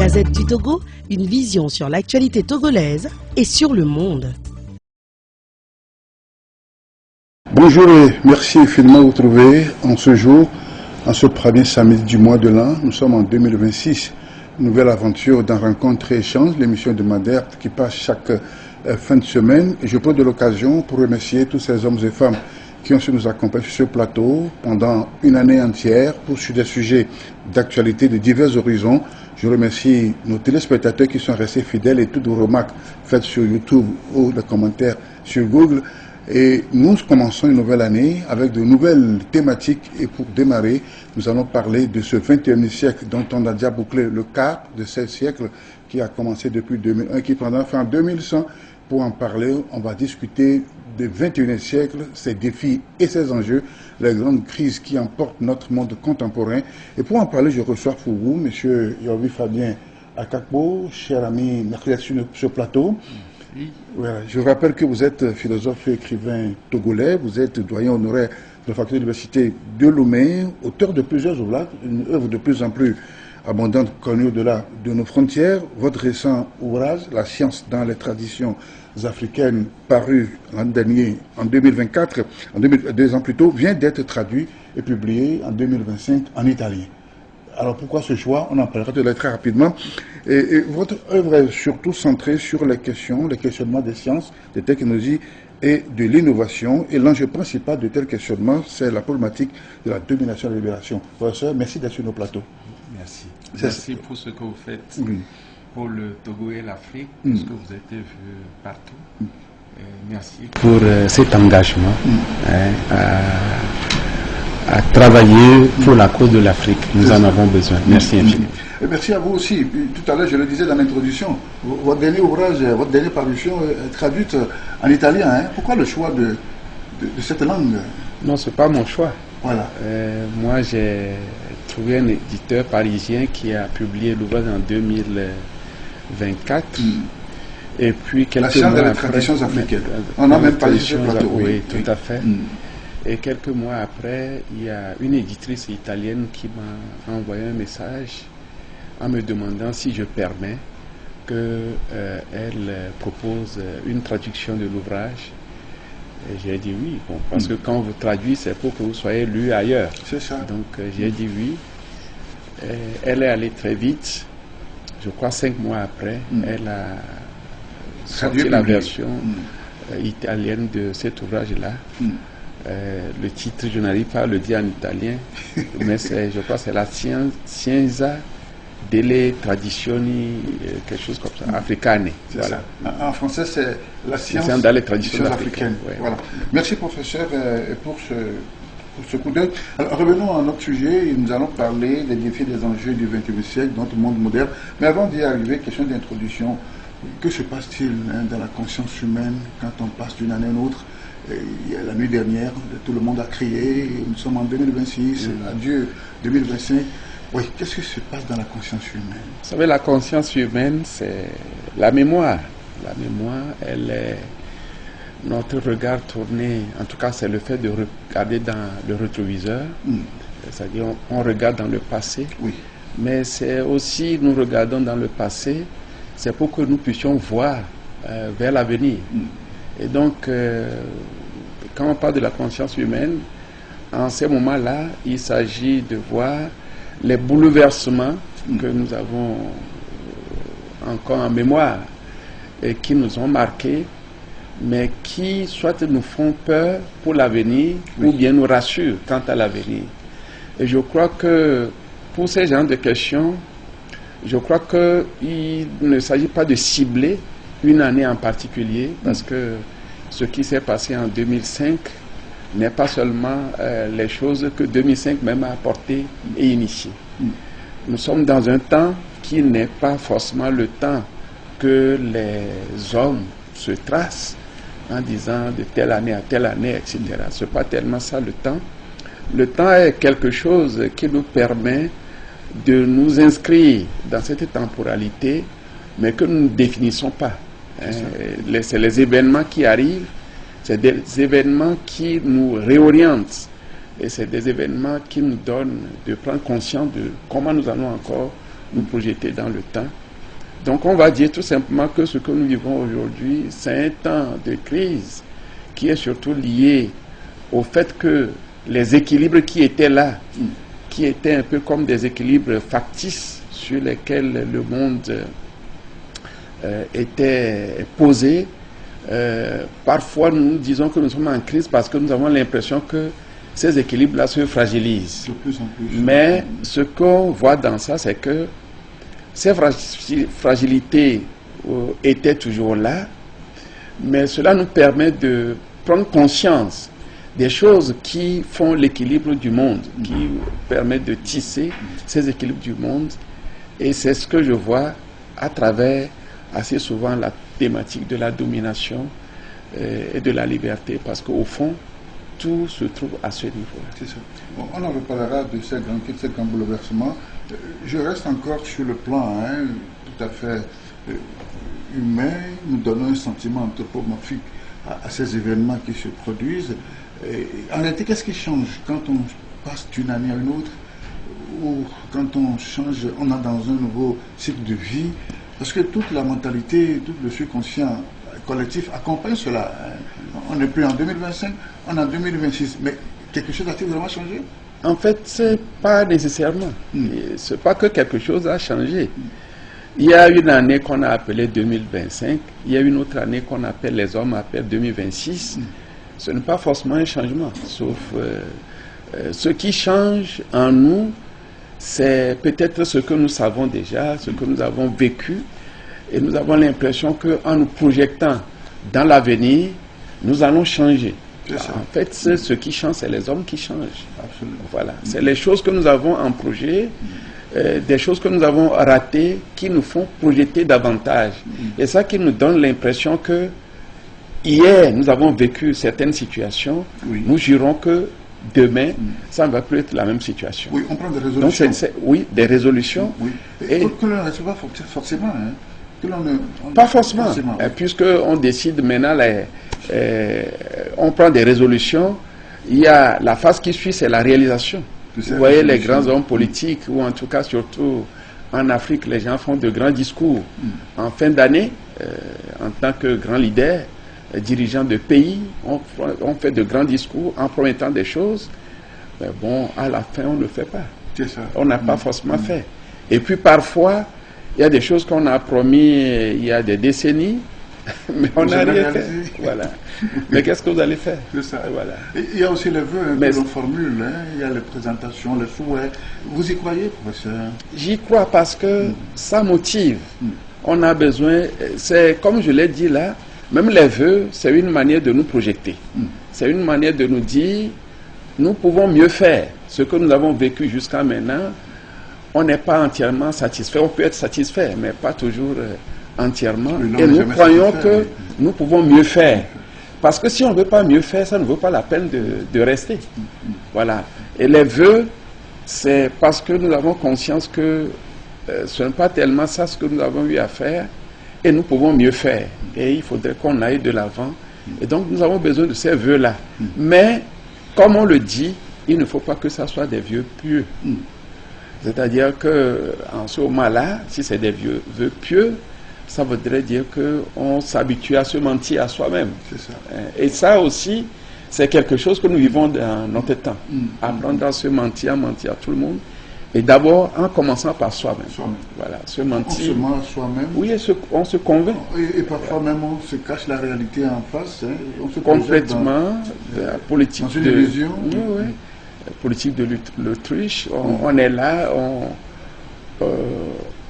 Gazette du Togo, une vision sur l'actualité togolaise et sur le monde. Bonjour et merci infiniment de vous retrouver en ce jour, en ce premier samedi du mois de l'an. Nous sommes en 2026. Nouvelle aventure dans Rencontre et Échange, l'émission de Madère qui passe chaque fin de semaine. Et je prends de l'occasion pour remercier tous ces hommes et femmes qui ont su nous accompagner sur ce plateau pendant une année entière pour sur des sujets d'actualité de divers horizons. Je remercie nos téléspectateurs qui sont restés fidèles et toutes vos remarques faites sur YouTube ou les commentaires sur Google. Et nous commençons une nouvelle année avec de nouvelles thématiques. Et pour démarrer, nous allons parler de ce 21e siècle dont on a déjà bouclé le cap de ce siècle qui a commencé depuis 2001, qui prendra fin en 2100. Pour en parler, on va discuter du 21e siècle, ses défis et ses enjeux, les grandes crises qui emportent notre monde contemporain. Et pour en parler, je reçois pour vous M. Yorvi Fabien Akakpo, cher ami, merci sur ce plateau. Voilà. Je vous rappelle que vous êtes philosophe et écrivain togolais, vous êtes doyen honoraire de la faculté de l'université de Lomé, auteur de plusieurs ouvrages, une œuvre de plus en plus abondante connue au-delà de nos frontières. Votre récent ouvrage, La science dans les traditions africaines, paru l'an dernier, en 2024, 2 ans plus tôt, vient d'être traduit et publié en 2025 en italien. Alors pourquoi ce choix? On en parlera de très rapidement. Et votre œuvre est surtout centrée sur les questionnements des sciences, des technologies et de l'innovation. Et l'enjeu principal de tels questionnements, c'est la problématique de la domination et de la libération. Professeur, merci d'être sur nos plateaux. Merci. Merci pour ce que vous faites pour le Togo et l'Afrique, parce que vous êtes vu partout. Merci pour cet engagement à travailler pour la cause de l'Afrique. Nous en avons besoin. Merci infiniment. Et merci à vous aussi. Tout à l'heure, je le disais dans l'introduction, votre dernier ouvrage, votre dernière parution est traduite en italien. Hein? Pourquoi le choix de cette langue? Non, ce n'est pas mon choix. Voilà. Moi, j'ai trouvé un éditeur parisien qui a publié l'ouvrage en 2024. Et puis quelques mois après, traditions africaines. On n'a même pas dit ce plateau. Oui, tout à fait. Et quelques mois après, il y a une éditrice italienne qui m'a envoyé un message en me demandant si je permets qu'elle propose une traduction de l'ouvrage. Et j'ai dit oui, bon, parce que quand vous traduisez, c'est pour que vous soyez lu ailleurs. C'est ça. Donc j'ai dit oui. Et elle est allée très vite. Je crois 5 mois après, elle a sorti la version italienne de cet ouvrage-là. Le titre, je n'arrive pas à le dire en italien, mais je crois que c'est la Scienza delle Tradizioni, quelque chose comme ça, africane. Voilà. En français, c'est la science dans les traditions africaines. Ouais. Voilà. Merci, professeur, pour ce coup d'œil. Revenons à notre sujet. Nous allons parler des défis et des enjeux du XXe siècle, dans notre monde moderne. Mais avant d'y arriver, question d'introduction. Que se passe-t-il dans la conscience humaine quand on passe d'une année à une autre? La nuit dernière, tout le monde a crié, nous sommes en 2026, adieu 2025. Oui, qu'est-ce qui se passe dans la conscience humaine? Vous savez, la conscience humaine, c'est la mémoire. La mémoire, elle est notre regard tourné, en tout cas, c'est le fait de regarder dans le rétroviseur, c'est-à-dire on regarde dans le passé, mais c'est aussi, nous regardons dans le passé, c'est pour que nous puissions voir vers l'avenir. Et donc, quand on parle de la conscience humaine, en ces moments-là, il s'agit de voir les bouleversements que nous avons encore en mémoire et qui nous ont marqués, mais qui soit nous font peur pour l'avenir ou bien nous rassurent quant à l'avenir. Et je crois que pour ces genres de questions, je crois qu'il ne s'agit pas de cibler une année en particulier, parce que ce qui s'est passé en 2005 n'est pas seulement les choses que 2005 même a apportées et initiées. Nous sommes dans un temps qui n'est pas forcément le temps que les hommes se tracent en disant de telle année à telle année, etc. Ce n'est pas tellement ça le temps. Le temps est quelque chose qui nous permet de nous inscrire dans cette temporalité, mais que nous ne définissons pas. C'est les événements qui arrivent, c'est des événements qui nous réorientent, et c'est des événements qui nous donnent de prendre conscience de comment nous allons encore nous projeter dans le temps. Donc on va dire tout simplement que ce que nous vivons aujourd'hui, c'est un temps de crise qui est surtout lié au fait que les équilibres qui étaient là, qui étaient un peu comme des équilibres factices sur lesquels le monde était posé, parfois nous disons que nous sommes en crise parce que nous avons l'impression que ces équilibres-là se fragilisent. De plus en plus. Mais ce qu'on voit dans ça, c'est que ces fragilités étaient toujours là, mais cela nous permet de prendre conscience des choses qui font l'équilibre du monde, qui permettent de tisser ces équilibres du monde. Et c'est ce que je vois à travers assez souvent la thématique de la domination et de la liberté, parce qu'au fond, tout se trouve à ce niveau-là. C'est ça. Bon, on en reparlera de ces grands bouleversements. Je reste encore sur le plan tout à fait humain. Nous donnons un sentiment anthropomorphique à ces événements qui se produisent. Et en réalité, qu'est-ce qui change quand on passe d'une année à une autre, ou quand on change, on est dans un nouveau cycle de vie? Parce que toute la mentalité, tout le subconscient collectif accompagne cela. On n'est plus en 2025, on est en 2026. Mais quelque chose a-t-il vraiment changé? En fait, c'est pas nécessairement. C'est pas que quelque chose a changé. Il y a une année qu'on a appelée 2025, il y a une autre année qu'on appelle, les hommes appellent 2026. Ce n'est pas forcément un changement, sauf ce qui change en nous, c'est peut-être ce que nous savons déjà, ce que nous avons vécu, et nous avons l'impression qu'en nous projetant dans l'avenir, nous allons changer. En fait, ce qui change, c'est les hommes qui changent. Absolument. Voilà. C'est les choses que nous avons en projet, des choses que nous avons ratées, qui nous font projeter davantage. Et ça qui nous donne l'impression que hier, nous avons vécu certaines situations, nous jurons que demain, ça ne va plus être la même situation. Oui, on prend des résolutions. Donc, oui, des résolutions. Oui. Et que l'on ne reste pas forcément. Pas forcément. Puisqu'on décide maintenant, on prend des résolutions, il y a la phase qui suit, c'est la réalisation. Vous voyez les grands hommes politiques, ou en tout cas surtout en Afrique, les gens font de grands discours. En fin d'année, en tant que grand leader, dirigeants de pays, on fait de grands discours en promettant des choses, mais bon, à la fin, on ne le fait pas. C'est ça. On n'a pas forcément fait. Et puis parfois, il y a des choses qu'on a promis il y a des décennies, mais on n'a rien fait. Voilà. Mais qu'est-ce que vous allez faire? C'est ça. Voilà. Et il y a aussi les vœux que l'on formule, il y a les présentations, les souhaits. Vous y croyez, professeur? J'y crois parce que ça motive. On a besoin, c'est comme je l'ai dit là, même les vœux, c'est une manière de nous projeter. C'est une manière de nous dire, nous pouvons mieux faire. Ce que nous avons vécu jusqu'à maintenant, on n'est pas entièrement satisfait. On peut être satisfait, mais pas toujours entièrement. Et nous croyons que nous pouvons mieux faire. Parce que si on ne veut pas mieux faire, ça ne vaut pas la peine de rester. Voilà. Et les vœux, c'est parce que nous avons conscience que ce n'est pas tellement ça ce que nous avons eu à faire, et nous pouvons mieux faire. Et il faudrait qu'on aille de l'avant. Et donc nous avons besoin de ces vœux-là. Mais, comme on le dit, il ne faut pas que ça soit des vœux pieux. C'est-à-dire qu'en ce moment-là, si c'est des vœux pieux, ça voudrait dire qu'on s'habitue à se mentir à soi-même. C'est ça. Et ça aussi, c'est quelque chose que nous vivons dans notre temps. Apprendre à se mentir, à mentir à tout le monde. Et d'abord, en commençant par soi-même. Voilà, se mentir. On se ment à soi-même. Oui, on se convainc. Et parfois même, on se cache la réalité en face. On se complètement. La politique dans une illusion. Oui. La politique de l'autruche. On est là,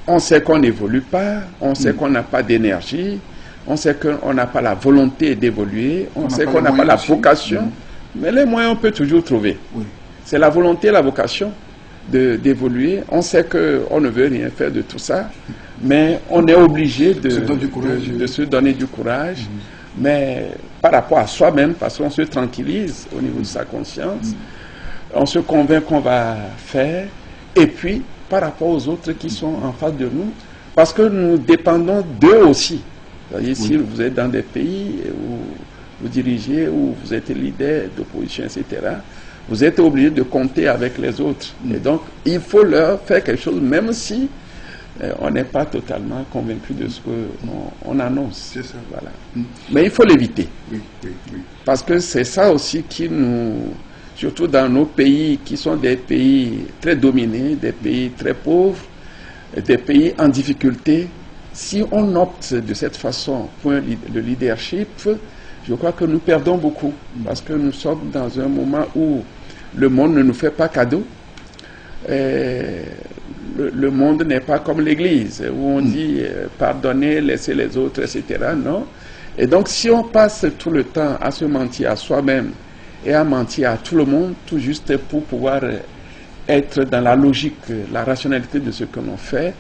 on sait qu'on n'évolue pas, on sait qu'on n'a pas d'énergie, on sait qu'on n'a pas la volonté d'évoluer, on sait qu'on n'a pas la vocation. Mais les moyens, on peut toujours trouver. C'est la volonté et la vocation d'évoluer. On sait qu'on ne veut rien faire de tout ça, mais on est obligé de se donner du courage. Mais par rapport à soi-même, parce qu'on se tranquillise au niveau de sa conscience, on se convainc qu'on va faire, et puis par rapport aux autres qui sont en face de nous, parce que nous dépendons d'eux aussi. Vous voyez, si vous êtes dans des pays où vous dirigez, où vous êtes leader d'opposition, etc., vous êtes obligé de compter avec les autres. Et donc, il faut leur faire quelque chose, même si on n'est pas totalement convaincu de ce qu'on annonce. C'est ça. Voilà. Mais il faut l'éviter. Oui, oui, oui. Parce que c'est ça aussi qui nous, surtout dans nos pays qui sont des pays très dominés, des pays très pauvres, des pays en difficulté, si on opte de cette façon pour le leadership, je crois que nous perdons beaucoup. Parce que nous sommes dans un moment où le monde ne nous fait pas cadeau. Le monde n'est pas comme l'Église, où on dit pardonnez, laissez les autres, etc. Non. Et donc, si on passe tout le temps à se mentir à soi-même et à mentir à tout le monde, tout juste pour pouvoir être dans la logique, la rationalité de ce que l'on fait,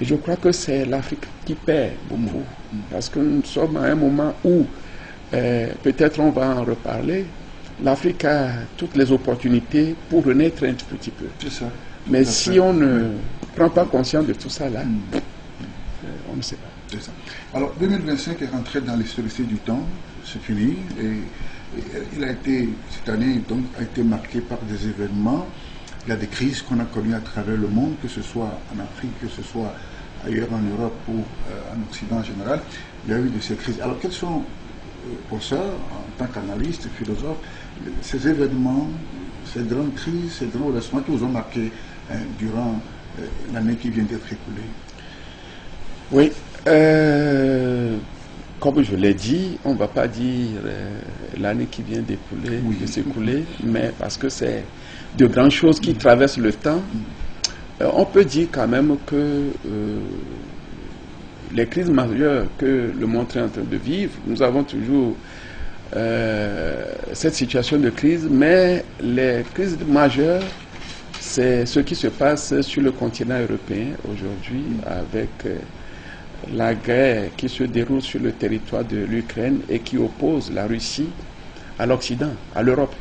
et je crois que c'est l'Afrique qui perd beaucoup. Parce que nous sommes à un moment où, peut-être on va en reparler, l'Afrique a toutes les opportunités pour renaître un petit peu. C'est ça. Mais si on ne prend pas conscience de tout ça là, on ne sait pas. C'est ça. Alors 2025 est rentré dans l'historicité du temps, c'est fini, et il a été, cette année donc, a été marqué par des événements. Il y a des crises qu'on a connues à travers le monde, que ce soit en Afrique, que ce soit ailleurs en Europe ou en Occident en général. Il y a eu de ces crises. Alors quels sont, pour ça, en tant qu'analyste, philosophe, ces événements, ces grandes crises, ces grands redressements qui vous ont marqué durant l'année qui vient d'être écoulée? Oui, comme je l'ai dit, on ne va pas dire l'année qui vient de s'écouler, mais parce que c'est de grandes choses qui traversent le temps. On peut dire quand même que les crises majeures que le monde est en train de vivre, nous avons toujours cette situation de crise, mais les crises majeures, c'est ce qui se passe sur le continent européen aujourd'hui avec la guerre qui se déroule sur le territoire de l'Ukraine et qui oppose la Russie à l'Occident, à l'Europe.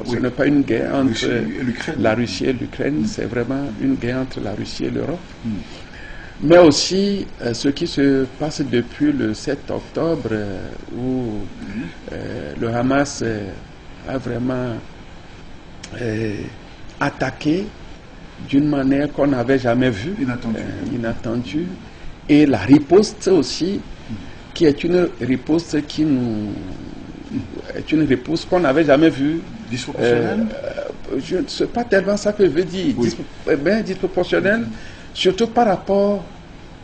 Ce n'est pas une guerre entre la Russie et l'Ukraine, c'est vraiment une guerre entre la Russie et l'Europe. Mais aussi ce qui se passe depuis le 7 octobre où le Hamas a vraiment attaqué d'une manière qu'on n'avait jamais vue, inattendue. Et la riposte aussi, qui est une riposte qui nous... est une riposte qu'on n'avait jamais vue. Disproportionnelle je ne sais pas tellement ça que je veux dire. Disproportionnelle, surtout par rapport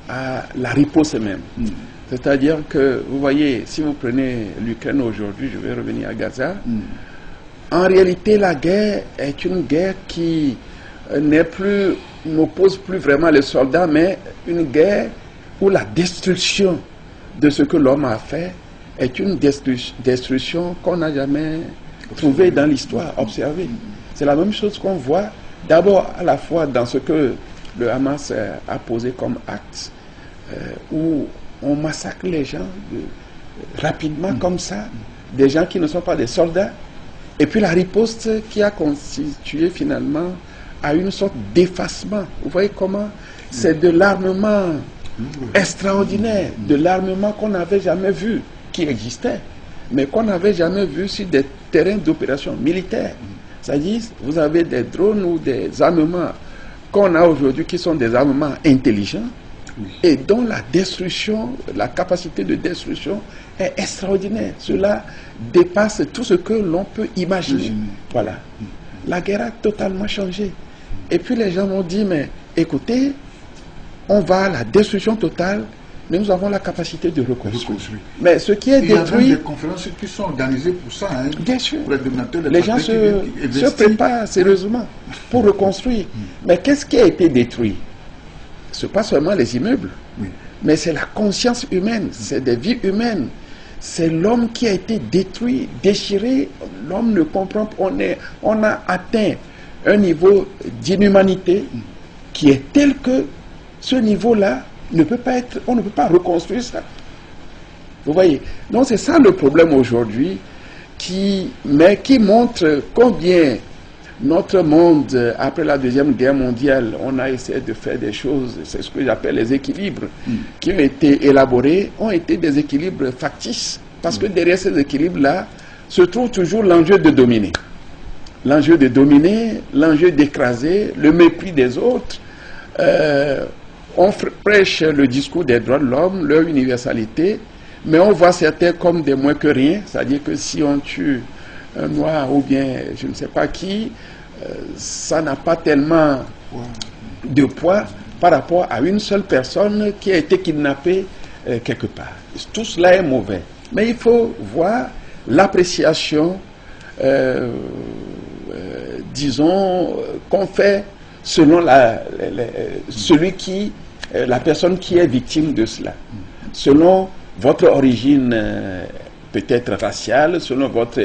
à la riposte même. C'est-à-dire que, vous voyez, si vous prenez l'Ukraine aujourd'hui, je vais revenir à Gaza, en réalité, la guerre est une guerre qui n'oppose plus vraiment les soldats, mais une guerre où la destruction de ce que l'homme a fait est une destruction qu'on n'a jamais trouvée dans l'histoire, observée. C'est la même chose qu'on voit d'abord à la fois dans ce que le Hamas a posé comme acte, où on massacre les gens rapidement comme ça, des gens qui ne sont pas des soldats, et puis la riposte qui a constitué finalement à une sorte d'effacement. Vous voyez comment c'est de l'armement extraordinaire, de l'armement qu'on n'avait jamais vu, qui existait, mais qu'on n'avait jamais vu sur des terrains d'opération militaire. C'est-à-dire, vous avez des drones ou des armements qu'on a aujourd'hui qui sont des armements intelligents et dont la destruction, la capacité de destruction est extraordinaire. Cela dépasse tout ce que l'on peut imaginer. Voilà. La guerre a totalement changé. Et puis les gens m'ont dit, mais écoutez, on va à la destruction totale, mais nous avons la capacité de reconstruire. Mais ce qui est détruit... Il y a des conférences qui sont organisées pour ça. Hein, bien sûr. Pour les gens se préparent sérieusement pour reconstruire. Mais qu'est-ce qui a été détruit? Ce n'est pas seulement les immeubles, mais c'est la conscience humaine, c'est des vies humaines. C'est l'homme qui a été détruit, déchiré. L'homme ne comprend pas. On a atteint un niveau d'inhumanité qui est tel que ce niveau-là ne peut pas être, on ne peut pas reconstruire ça. Vous voyez? Donc c'est ça le problème aujourd'hui qui montre combien notre monde, après la Deuxième Guerre mondiale, on a essayé de faire des choses, c'est ce que j'appelle les équilibres, qui ont été élaborés, ont été des équilibres factices, parce que derrière ces équilibres-là se trouve toujours l'enjeu de dominer. L'enjeu de dominer, l'enjeu d'écraser, le mépris des autres. on prêche le discours des droits de l'homme, leur universalité, mais on voit certains comme des moins que rien, c'est-à-dire que si on tue un noir ou bien je ne sais pas qui, ça n'a pas tellement de poids par rapport à une seule personne qui a été kidnappée quelque part. Tout cela est mauvais. Mais il faut voir l'appréciation, disons, qu'on fait selon la personne qui est victime de cela. Selon votre origine peut-être raciale, selon votre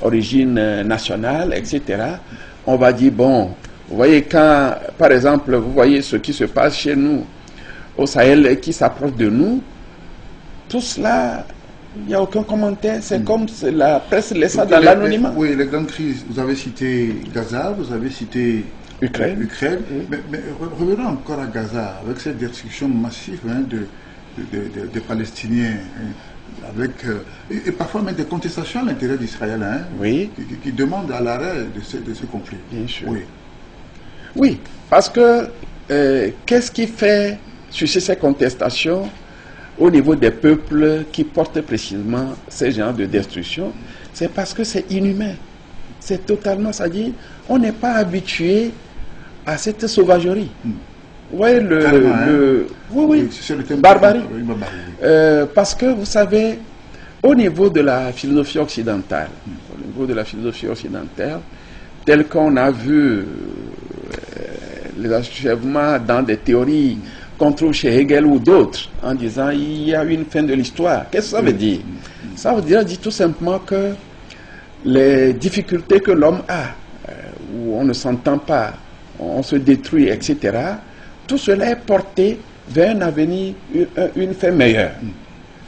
origine nationale, etc. On va dire, bon, vous voyez quand, par exemple, vous voyez ce qui se passe chez nous, au Sahel, qui s'approche de nous, tout cela, il n'y a aucun commentaire, c'est comme la presse laisse ça dans l'anonymat. Oui, les grandes crises, vous avez cité Gaza, vous avez cité Ukraine. Oui. Mais revenons encore à Gaza, avec cette destruction massive des Palestiniens, avec, et parfois même des contestations à l'intérieur d'Israël, oui. qui demandent à l'arrêt de ce conflit. Bien sûr. Oui. Oui, parce que qu'est-ce qui fait susciter ces contestations au niveau des peuples qui portent précisément ces genres de destruction? C'est parce que c'est inhumain. C'est totalement, c'est-à-dire, on n'est pas habitué à cette sauvagerie. Vous voyez oui, c'est le thème barbarie. Parce que vous savez, au niveau de la philosophie occidentale, tel qu'on a vu les achèvements dans des théories qu'on trouve chez Hegel ou d'autres, en disant il y a une fin de l'histoire. Qu'est-ce que ça veut dire? Ça veut dire tout simplement que les difficultés que l'homme a, où on ne s'entend pas, on se détruit, etc., tout cela est porté vers un avenir, une fin meilleure,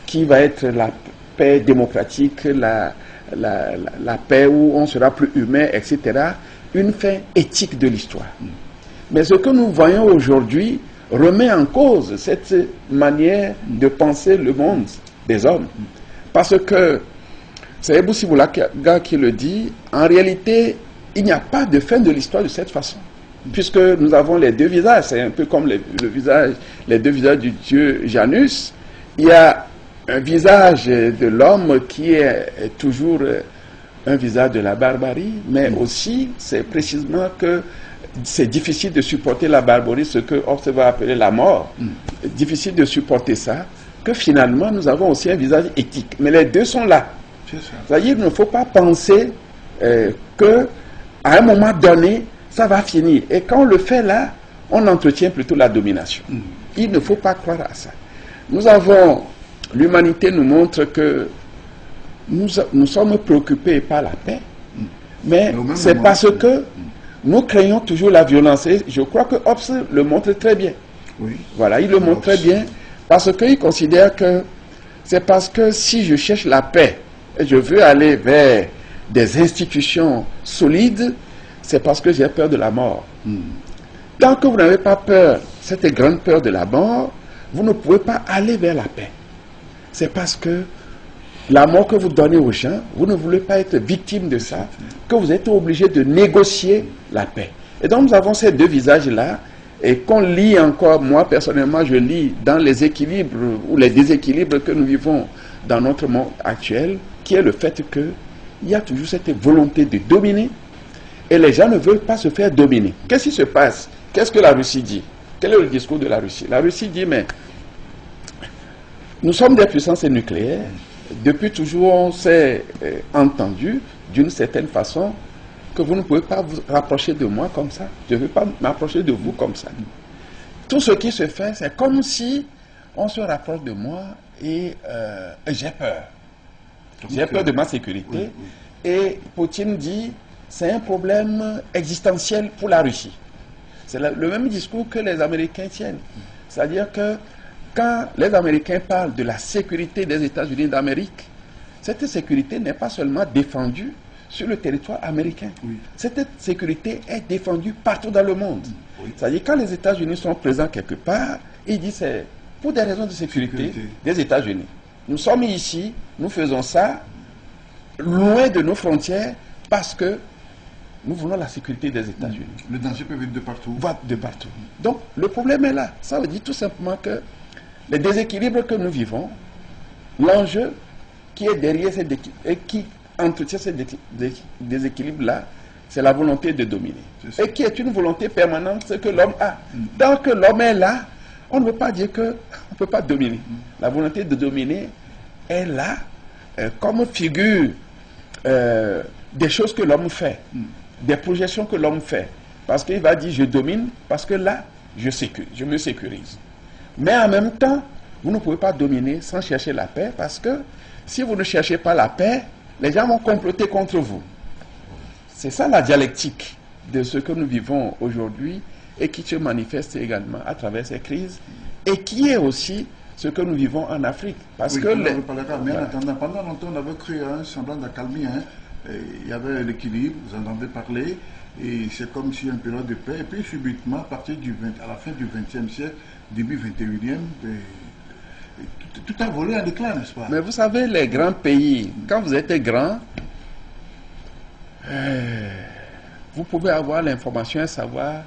qui va être la paix démocratique, la paix où on sera plus humain, etc., une fin éthique de l'histoire. Mais ce que nous voyons aujourd'hui remet en cause cette manière de penser le monde des hommes. Parce que, c'est Ebou Siboulaga qui le dit, en réalité, il n'y a pas de fin de l'histoire de cette façon. Puisque nous avons les deux visages, c'est un peu comme les deux visages du dieu Janus. Il y a un visage de l'homme qui est toujours un visage de la barbarie, mais aussi, c'est précisément que c'est difficile de supporter la barbarie, ce que Hobbes va appeler la mort. Difficile de supporter ça, que finalement nous avons aussi un visage éthique. Mais les deux sont là. C'est-à-dire qu'il ne faut pas penser que à un moment donné, ça va finir. Et quand on le fait là, on entretient plutôt la domination. Il ne faut pas croire à ça. L'humanité nous montre que nous sommes préoccupés par la paix, mais c'est parce que nous craignons toujours la violence. Et je crois que Hobbes le montre très bien. Oui. Voilà, il le montre très bien, parce qu'il considère que c'est parce que si je cherche la paix, et je veux aller vers des institutions solides, c'est parce que j'ai peur de la mort. Tant que vous n'avez pas peur, cette grande peur de la mort, vous ne pouvez pas aller vers la paix. C'est parce que la mort que vous donnez aux gens, vous ne voulez pas être victime de ça, que vous êtes obligé de négocier la paix. Et donc nous avons ces deux visages-là, et qu'on lit encore, moi personnellement je lis dans les équilibres ou les déséquilibres que nous vivons dans notre monde actuel, qui est le fait qu'il y a toujours cette volonté de dominer, et les gens ne veulent pas se faire dominer. Qu'est-ce qui se passe? Qu'est-ce que la Russie dit? Quel est le discours de la Russie? La Russie dit, mais nous sommes des puissances nucléaires. Depuis toujours, on s'est entendu d'une certaine façon que vous ne pouvez pas vous rapprocher de moi comme ça. Je ne veux pas m'approcher de vous comme ça. Tout ce qui se fait, c'est comme si on se rapproche de moi et j'ai peur. J'ai peur de ma sécurité. Et Poutine dit, c'est un problème existentiel pour la Russie. C'est le même discours que les Américains tiennent. C'est-à-dire que quand les Américains parlent de la sécurité des États-Unis d'Amérique, cette sécurité n'est pas seulement défendue sur le territoire américain. Cette sécurité est défendue partout dans le monde. C'est-à-dire quand les États-Unis sont présents quelque part, ils disent c'est pour des raisons de sécurité des États-Unis. Nous sommes ici, nous faisons ça loin de nos frontières parce que nous voulons la sécurité des États-Unis. Le danger peut venir de partout. Va de partout. Donc, le problème est là. Ça veut dire tout simplement que les déséquilibres que nous vivons, l'enjeu qui est derrière ces et qui entretient ces déséquilibres-là, c'est la volonté de dominer. Et qui est une volonté permanente que l'homme a. Tant que l'homme est là, on ne peut pas dire qu'on ne peut pas dominer. La volonté de dominer est là comme figure des choses que l'homme fait, des projections que l'homme fait. Parce qu'il va dire je domine, parce que là, je me sécurise. Mais en même temps, vous ne pouvez pas dominer sans chercher la paix, parce que si vous ne cherchez pas la paix, les gens vont comploter contre vous. C'est ça la dialectique de ce que nous vivons aujourd'hui et qui se manifeste également à travers ces crises et qui est aussi ce que nous vivons en Afrique. Parce que mais en attendant, pendant longtemps, on avait cru à un semblant d'accalmie. Il y avait l'équilibre, vous en avez parlé, et c'est comme si une période de paix. Et puis subitement, à partir à la fin du XXe siècle, début XXIe, tout a volé en déclin, n'est-ce pas? Mais vous savez, les grands pays, quand vous êtes grand, vous pouvez avoir l'information et savoir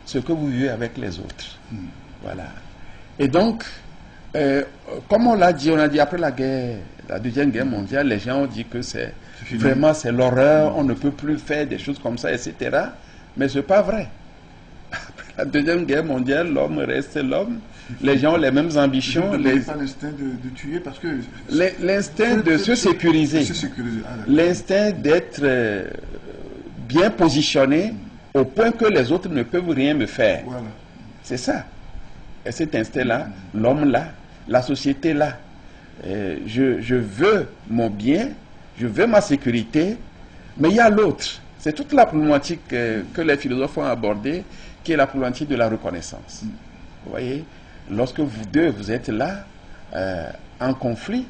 ce que vous vivez avec les autres. Voilà. Et donc, comme on a dit après la Deuxième Guerre mondiale, les gens ont dit que c'est vraiment c'est l'horreur, on ne peut plus faire des choses comme ça, etc. Mais ce n'est pas vrai. Après la Deuxième Guerre mondiale, l'homme reste l'homme. Les gens ont les mêmes ambitions. Pas l'instinct de tuer parce que... L'instinct de se sécuriser. L'instinct d'être bien positionné au point que les autres ne peuvent rien me faire. Voilà. C'est ça. Et cet instinct-là, l'homme-là, la société-là, je veux mon bien, je veux ma sécurité, mais il y a l'autre. C'est toute la problématique que les philosophes ont abordée, qui est la problématique de la reconnaissance. Vous voyez, lorsque vous deux, vous êtes là, en conflit,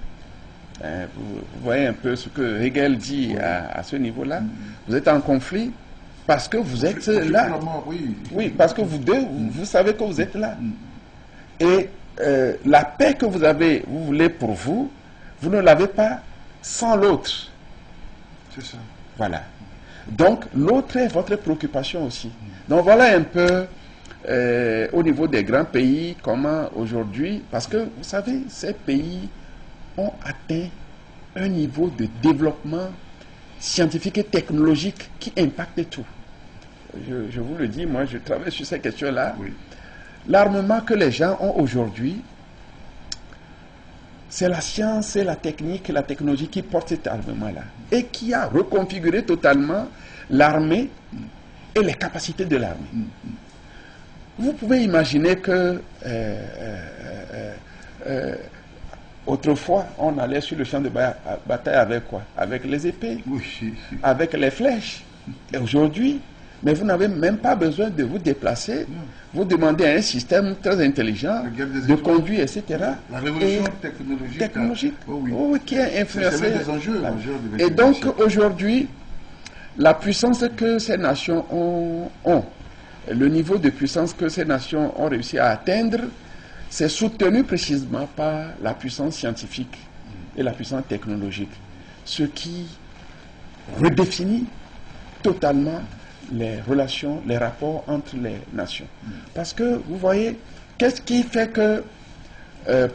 vous voyez un peu ce que Hegel dit à ce niveau-là, vous êtes en conflit parce que vous êtes là. Oui, parce que vous deux, vous savez que vous êtes là. Et la paix que vous voulez pour vous, vous ne l'avez pas sans l'autre. C'est ça. Voilà. Donc, l'autre est votre préoccupation aussi. Donc, voilà un peu, au niveau des grands pays, comment aujourd'hui, parce que, vous savez, ces pays ont atteint un niveau de développement scientifique et technologique qui impacte tout. Je vous le dis, moi, je travaille sur ces questions-là. Oui. L'armement que les gens ont aujourd'hui, c'est la science et la technique, la technologie qui porte cet armement-là et qui a reconfiguré totalement l'armée et les capacités de l'armée. Vous pouvez imaginer que autrefois, on allait sur le champ de bataille avec quoi? Avec les épées, avec les flèches. Et aujourd'hui, mais vous n'avez même pas besoin de vous déplacer. Vous demandez à un système très intelligent de conduire, etc. La révolution technologique. Qui a influencé. Des enjeux, et donc aujourd'hui, la puissance que ces nations ont, le niveau de puissance que ces nations ont réussi à atteindre, c'est soutenu précisément par la puissance scientifique et la puissance technologique. Ce qui redéfinit totalement les relations, les rapports entre les nations. Parce que, vous voyez, qu'est-ce qui fait que,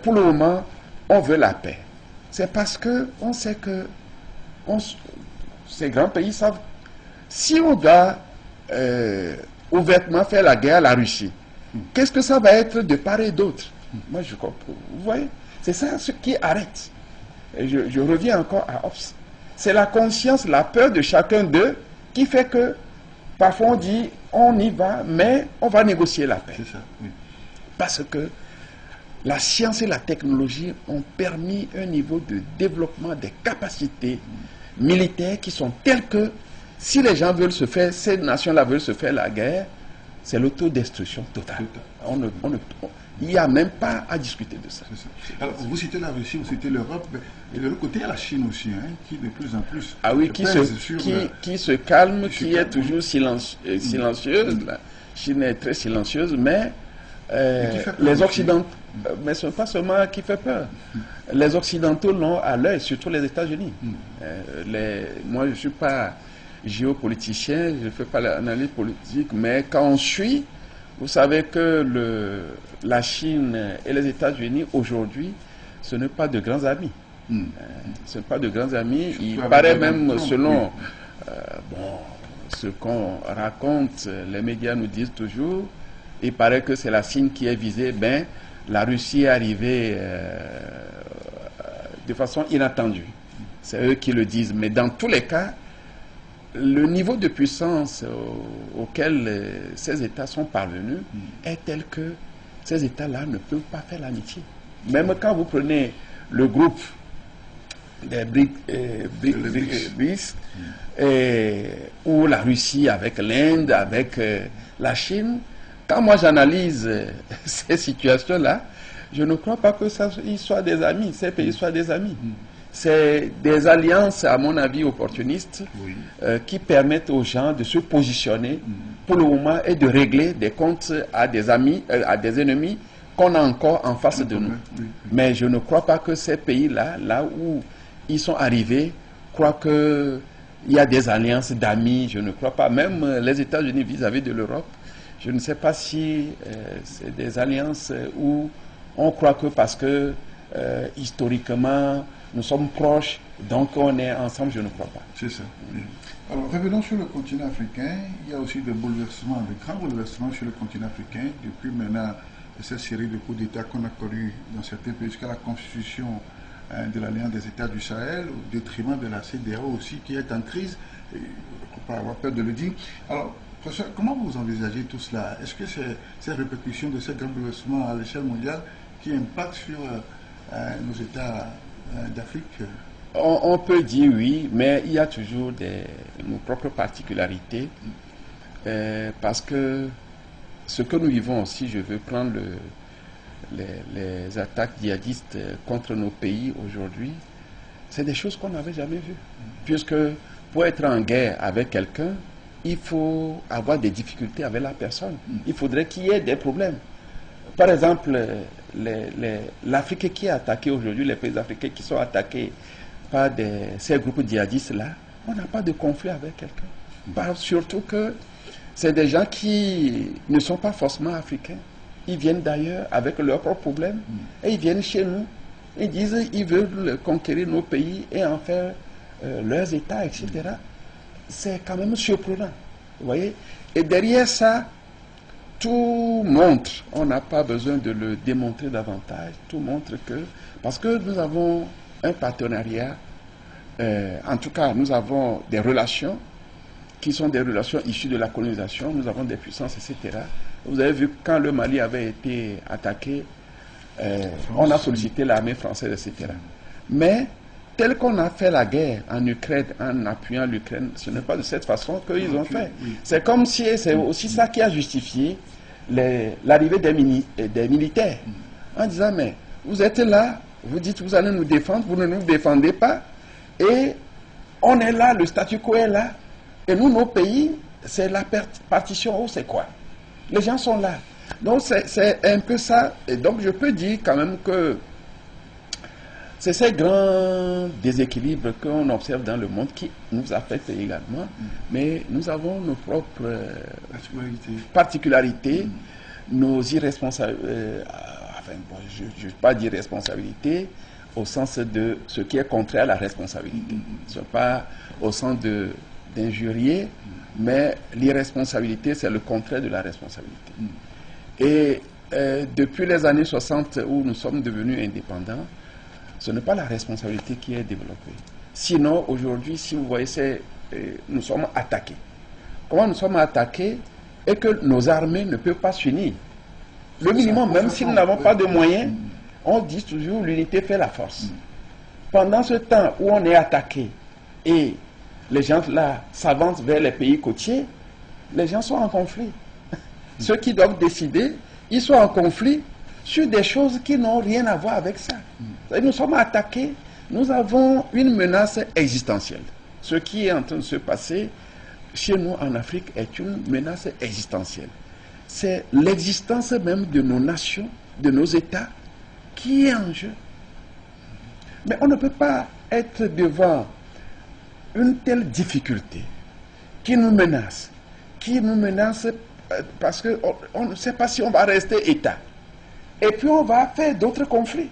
pour le moment, on veut la paix? C'est parce qu'on sait que ces grands pays savent, si on doit ouvertement faire la guerre à la Russie, qu'est-ce que ça va être de part et d'autre? Moi, je comprends. Vous voyez, c'est ça ce qui arrête. Et je reviens encore à Hobbes. C'est la conscience, la peur de chacun d'eux qui fait que parfois on dit, on y va, mais on va négocier la paix. C'est ça, oui. Parce que la science et la technologie ont permis un niveau de développement des capacités militaires qui sont telles que si les gens veulent se faire, ces nations-là veulent se faire la guerre, c'est l'autodestruction totale. Il n'y a même pas à discuter de ça. Alors, vous citez la Russie, vous citez l'Europe, et de l'autre côté, il y a la Chine aussi, qui de plus en plus... Ah oui, qui se calme, qui est toujours silencieuse. La Chine est très silencieuse, mais les Occidentaux... Mais ce n'est pas seulement qui fait peur. Les Occidentaux l'ont à l'œil, surtout les États-Unis. Moi, je ne suis pas géopoliticien, je ne fais pas l'analyse politique, mais quand on suit, vous savez que la Chine et les États-Unis, aujourd'hui, ce n'est pas de grands amis. Ce ne sont pas de grands amis. Il paraît même, selon ce qu'on raconte, les médias nous disent toujours, il paraît que c'est la Chine qui est visée. Ben, la Russie est arrivée de façon inattendue. C'est eux qui le disent. Mais dans tous les cas, le niveau de puissance auquel ces États sont parvenus est tel que ces États-là ne peuvent pas faire l'amitié. Même quand vous prenez le groupe des BRICS, ou la Russie avec l'Inde, avec la Chine, quand moi j'analyse ces situations-là, je ne crois pas que ils soient des amis, ces pays soient des amis. C'est des alliances, à mon avis, opportunistes, qui permettent aux gens de se positionner pour le moment et de régler des comptes à des amis, à des ennemis qu'on a encore en face de nous. Mais je ne crois pas que ces pays-là, là où ils sont arrivés, croient qu'il y a des alliances d'amis. Je ne crois pas. Même les États-Unis vis-à-vis de l'Europe, je ne sais pas si c'est des alliances où on croit que parce que historiquement, nous sommes proches, donc on est ensemble, je ne crois pas. C'est ça. Alors, revenons sur le continent africain. Il y a aussi des bouleversements, de grands bouleversements sur le continent africain, depuis maintenant cette série de coups d'État qu'on a connus dans certains pays, jusqu'à la constitution de l'Alliance des États du Sahel, au détriment de la CEDEAO aussi, qui est en crise, il ne faut pas avoir peur de le dire. Alors, professeur, comment vous envisagez tout cela? Est-ce que c'est ces répercussions de ces grands bouleversements à l'échelle mondiale qui impactent sur nos États d'Afrique? On peut dire oui, mais il y a toujours nos propres particularités, parce que ce que nous vivons aussi, je veux prendre les attaques djihadistes contre nos pays aujourd'hui, c'est des choses qu'on n'avait jamais vues. Puisque pour être en guerre avec quelqu'un, il faut avoir des difficultés avec la personne. Il faudrait qu'il y ait des problèmes. Par exemple, l'Afrique qui est attaquée aujourd'hui, les pays africains qui sont attaqués par ces groupes djihadistes-là, on n'a pas de conflit avec quelqu'un. Surtout que c'est des gens qui ne sont pas forcément africains. Ils viennent d'ailleurs avec leurs propres problèmes et ils viennent chez nous. Ils disent qu'ils veulent conquérir nos pays et en faire leurs États, etc. C'est quand même surprenant. Vous voyez? Et derrière ça, tout montre, on n'a pas besoin de le démontrer davantage, tout montre que, parce que nous avons un partenariat, en tout cas nous avons des relations qui sont des relations issues de la colonisation, nous avons des puissances, etc. Vous avez vu quand le Mali avait été attaqué, on a sollicité l'armée française, etc. Mais tel qu'on a fait la guerre en Ukraine, en appuyant l'Ukraine, ce n'est pas de cette façon qu'ils ont fait. C'est comme si c'est aussi ça qui a justifié l'arrivée des militaires. En disant, mais vous êtes là, vous dites vous allez nous défendre, vous ne nous défendez pas, et on est là, le statu quo est là, et nous, nos pays, c'est la partition ou c'est quoi? Les gens sont là. Donc c'est un peu ça, et donc je peux dire quand même que c'est ces grands déséquilibres qu'on observe dans le monde qui nous affectent également, mais nous avons nos propres particularités, nos irresponsabilités, enfin, bon, je ne veux pas dire responsabilité au sens de ce qui est contraire à la responsabilité. Ce n'est pas au sens d'injurier, mais l'irresponsabilité, c'est le contraire de la responsabilité. Et depuis les années 60 où nous sommes devenus indépendants, ce n'est pas la responsabilité qui est développée. Sinon, aujourd'hui, si vous voyez, nous sommes attaqués. Comment nous sommes attaqués et que nos armées ne peuvent pas s'unir? Le minimum, même si nous n'avons pas de moyens, on dit toujours l'unité fait la force. Pendant ce temps où on est attaqué et les gens là s'avancent vers les pays côtiers, les gens sont en conflit. Ceux qui doivent décider, ils sont en conflit sur des choses qui n'ont rien à voir avec ça. Nous sommes attaqués, nous avons une menace existentielle. Ce qui est en train de se passer chez nous en Afrique est une menace existentielle. C'est l'existence même de nos nations, de nos États, qui est en jeu. Mais on ne peut pas être devant une telle difficulté qui nous menacent parce qu'on ne sait pas si on va rester État. Et puis on va faire d'autres conflits.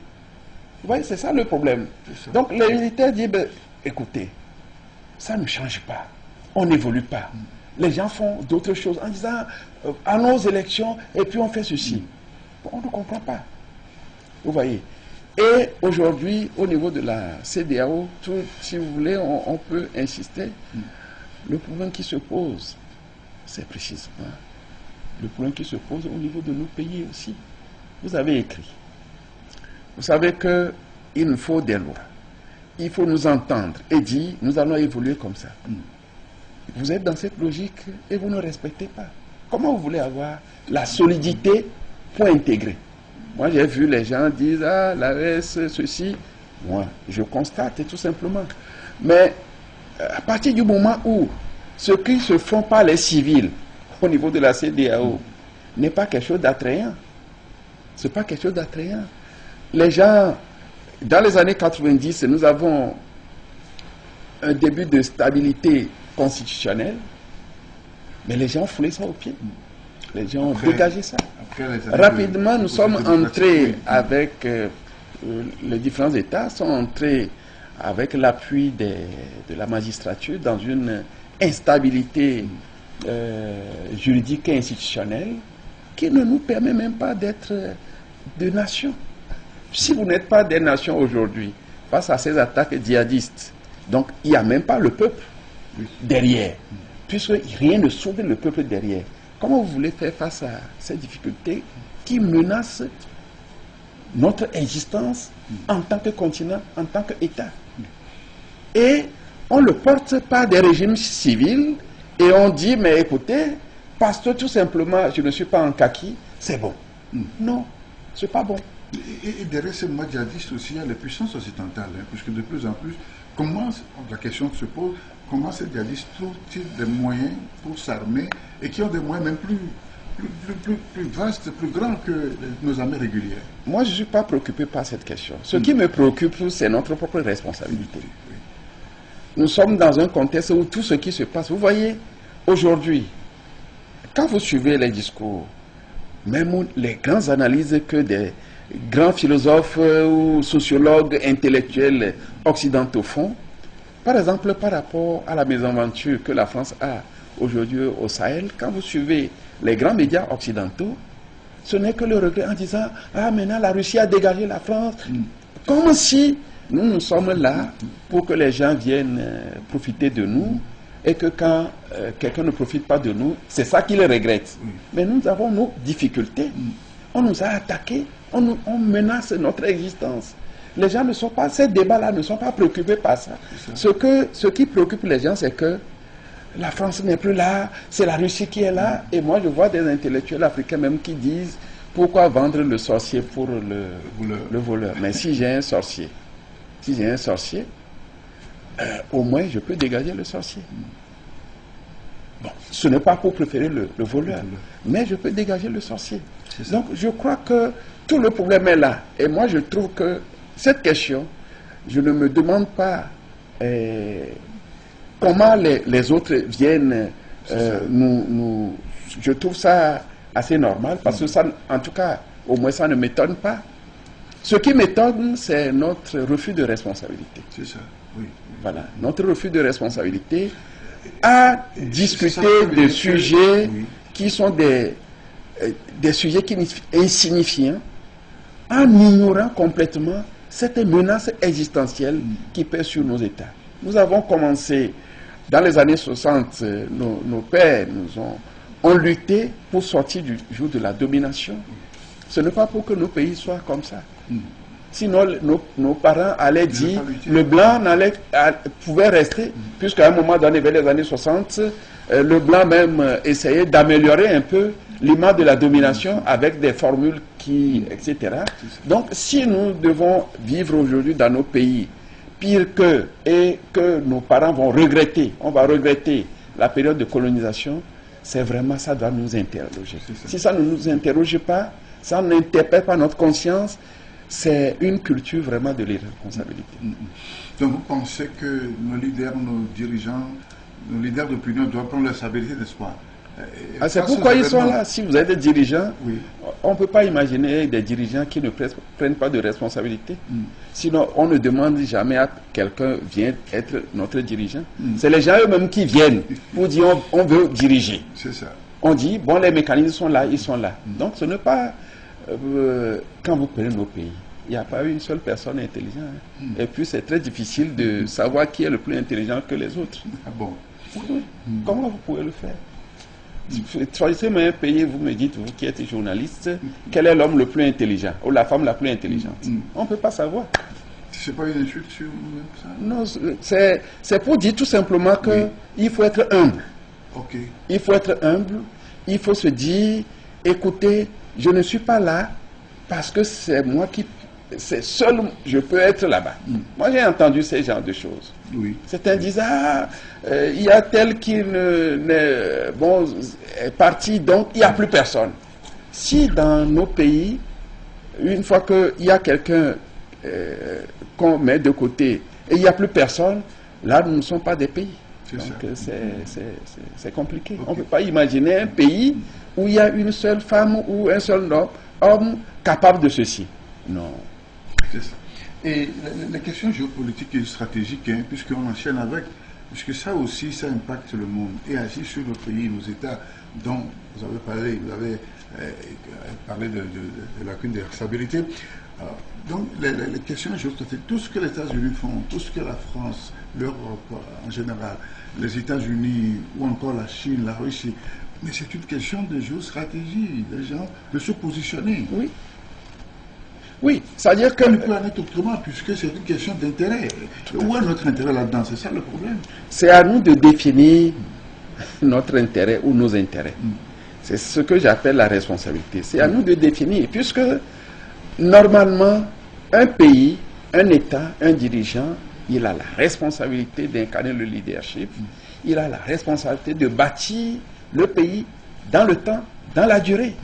Vous voyez, c'est ça le problème. Donc les militaires disent, ben, écoutez, ça ne change pas, on n'évolue pas. Les gens font d'autres choses en disant, allons aux élections et puis on fait ceci. On ne comprend pas. Vous voyez. Et aujourd'hui, au niveau de la CEDEAO, si vous voulez, on peut insister. Le problème qui se pose, c'est précisément le problème qui se pose au niveau de nos pays aussi. Vous avez écrit. Vous savez qu'il nous faut des lois. Il faut nous entendre et dire, nous allons évoluer comme ça. Vous êtes dans cette logique et vous ne respectez pas. Comment vous voulez avoir la solidité pour intégrer? Moi, j'ai vu les gens dire, ah, l'AES, ceci. Moi, je constate tout simplement. Mais à partir du moment où ce qui se font par les civils au niveau de la CEDEAO n'est pas quelque chose d'attrayant. Ce n'est pas quelque chose d'attrayant. Les gens, dans les années 90, nous avons un début de stabilité constitutionnelle, mais les gens foulaient ça au pied. Les gens ont dégagé ça. Rapidement, nous sommes entrés avec, les différents États sont entrés avec l'appui de la magistrature dans une instabilité juridique et institutionnelle qui ne nous permet même pas d'être de nations. Si vous n'êtes pas des nations aujourd'hui, face à ces attaques djihadistes, donc il n'y a même pas le peuple derrière, puisque rien ne sauve le peuple derrière. Comment vous voulez faire face à ces difficultés qui menacent notre existence en tant que continent, en tant qu'État? Et on le porte par des régimes civils et on dit, mais écoutez, parce que tout simplement je ne suis pas en kaki, c'est bon. Non, c'est pas bon. Et derrière ces djihadistes aussi, il y a les puissances occidentales, hein, puisque de plus en plus, la question se pose, comment ces djihadistes trouvent-ils des moyens pour s'armer et qui ont des moyens même plus vastes, plus grands que nos armées régulières? Moi, je ne suis pas préoccupé par cette question. Ce qui me préoccupe, c'est notre propre responsabilité. Nous sommes dans un contexte où tout ce qui se passe, vous voyez, aujourd'hui, quand vous suivez les discours, même les grandes analyses que des grands philosophes ou sociologues intellectuels occidentaux font, par exemple par rapport à la mésaventure que la France a aujourd'hui au Sahel, quand vous suivez les grands médias occidentaux, ce n'est que le regret en disant « Ah, maintenant la Russie a dégagé la France ». Comme si nous sommes là pour que les gens viennent profiter de nous et que quand quelqu'un ne profite pas de nous, c'est ça qu'ils regrettent. Mais nous avons nos difficultés. On nous a attaqués, on menace notre existence. Les gens ne sont pas, ces débats-là ne sont pas préoccupés par ça. Ce qui préoccupe les gens, c'est que la France n'est plus là, c'est la Russie qui est là. Et moi, je vois des intellectuels africains même qui disent pourquoi vendre le sorcier pour le voleur. Mais si j'ai un sorcier, au moins je peux dégager le sorcier. Bon, ce n'est pas pour préférer le voleur, mais je peux dégager le sorcier. Donc je crois que tout le problème est là. Et moi je trouve que cette question, je ne me demande pas comment les autres viennent je trouve ça assez normal, parce que ça, en tout cas, au moins ça ne m'étonne pas. Ce qui m'étonne, c'est notre refus de responsabilité. C'est ça, oui. Voilà, notre refus de responsabilité à discuter de sujets qui sont des sujets insignifiants, en ignorant complètement cette menace existentielle qui pèse sur nos États. Nous avons commencé, dans les années 60, nos pères ont lutté pour sortir du joug de la domination. Ce n'est pas pour que nos pays soient comme ça. Sinon, nos parents allaient dire, le blanc pouvait rester, puisqu'à un moment donné, vers les années 60, le blanc même essayait d'améliorer un peu l'image de la domination avec des formules etc. Donc, si nous devons vivre aujourd'hui dans nos pays pire qu'eux et que nos parents vont regretter, on va regretter la période de colonisation, c'est vraiment ça doit nous interroger. Si ça ne nous interroge pas, ça n'interpelle pas notre conscience, c'est une culture vraiment de l'irresponsabilité. Donc vous pensez que nos leaders, nos dirigeants nos leaders d'opinion doivent prendre leur stabilité, n'est-ce pas? C'est pourquoi ils sont là. Si vous êtes des dirigeants, oui. On ne peut pas imaginer des dirigeants qui ne prennent pas de responsabilité. Sinon, on ne demande jamais à quelqu'un vienne être notre dirigeant. C'est les gens eux-mêmes qui viennent pour dire on veut diriger. C'est ça. On dit, bon, les mécanismes sont là, ils sont là. Donc, ce n'est pas... quand vous prenez nos pays, il n'y a pas une seule personne intelligente. Et puis, c'est très difficile de savoir qui est le plus intelligent que les autres. Ah bon? Comment vous pouvez le faire? Choisissez-moi un pays, vous me dites, vous qui êtes journaliste, quel est l'homme le plus intelligent ou la femme la plus intelligente? On ne peut pas savoir. C'est pas une insulte sur nous-mêmes, ça? Non, c'est pour dire tout simplement qu'il faut être humble. Ok. Il faut être humble, il faut se dire, écoutez, je ne suis pas là parce que c'est moi qui... C'est seul, je peux être là-bas. Moi, j'ai entendu ces genres de choses. Oui. Certains disent, il y a tel qui est parti, donc il n'y a plus personne. Si dans nos pays, une fois qu'il y a quelqu'un qu'on met de côté et il n'y a plus personne, là, nous ne sommes pas des pays. Donc, c'est compliqué. Okay. On ne peut pas imaginer un pays où il y a une seule femme ou un seul homme capable de ceci. Non. C'est ça. Et la question géopolitique et stratégique, hein, puisqu'on enchaîne avec, puisque ça aussi, ça impacte le monde et agit sur nos pays, nos États, dont vous avez parlé de lacunes de stabilité. Donc, les questions géopolitiques, tout ce que les États-Unis font, tout ce que la France, l'Europe en général, les États-Unis ou encore la Chine, la Russie, mais c'est une question de géostratégie, des gens de se positionner. Oui. Oui, c'est-à-dire que... On ne peut en être autrement, puisque c'est une question d'intérêt. Où est notre intérêt là-dedans? C'est ça le problème. C'est à nous de définir notre intérêt ou nos intérêts. C'est ce que j'appelle la responsabilité. C'est à nous de définir, puisque normalement, un pays, un État, un dirigeant, il a la responsabilité d'incarner le leadership, il a la responsabilité de bâtir le pays dans le temps, dans la durée.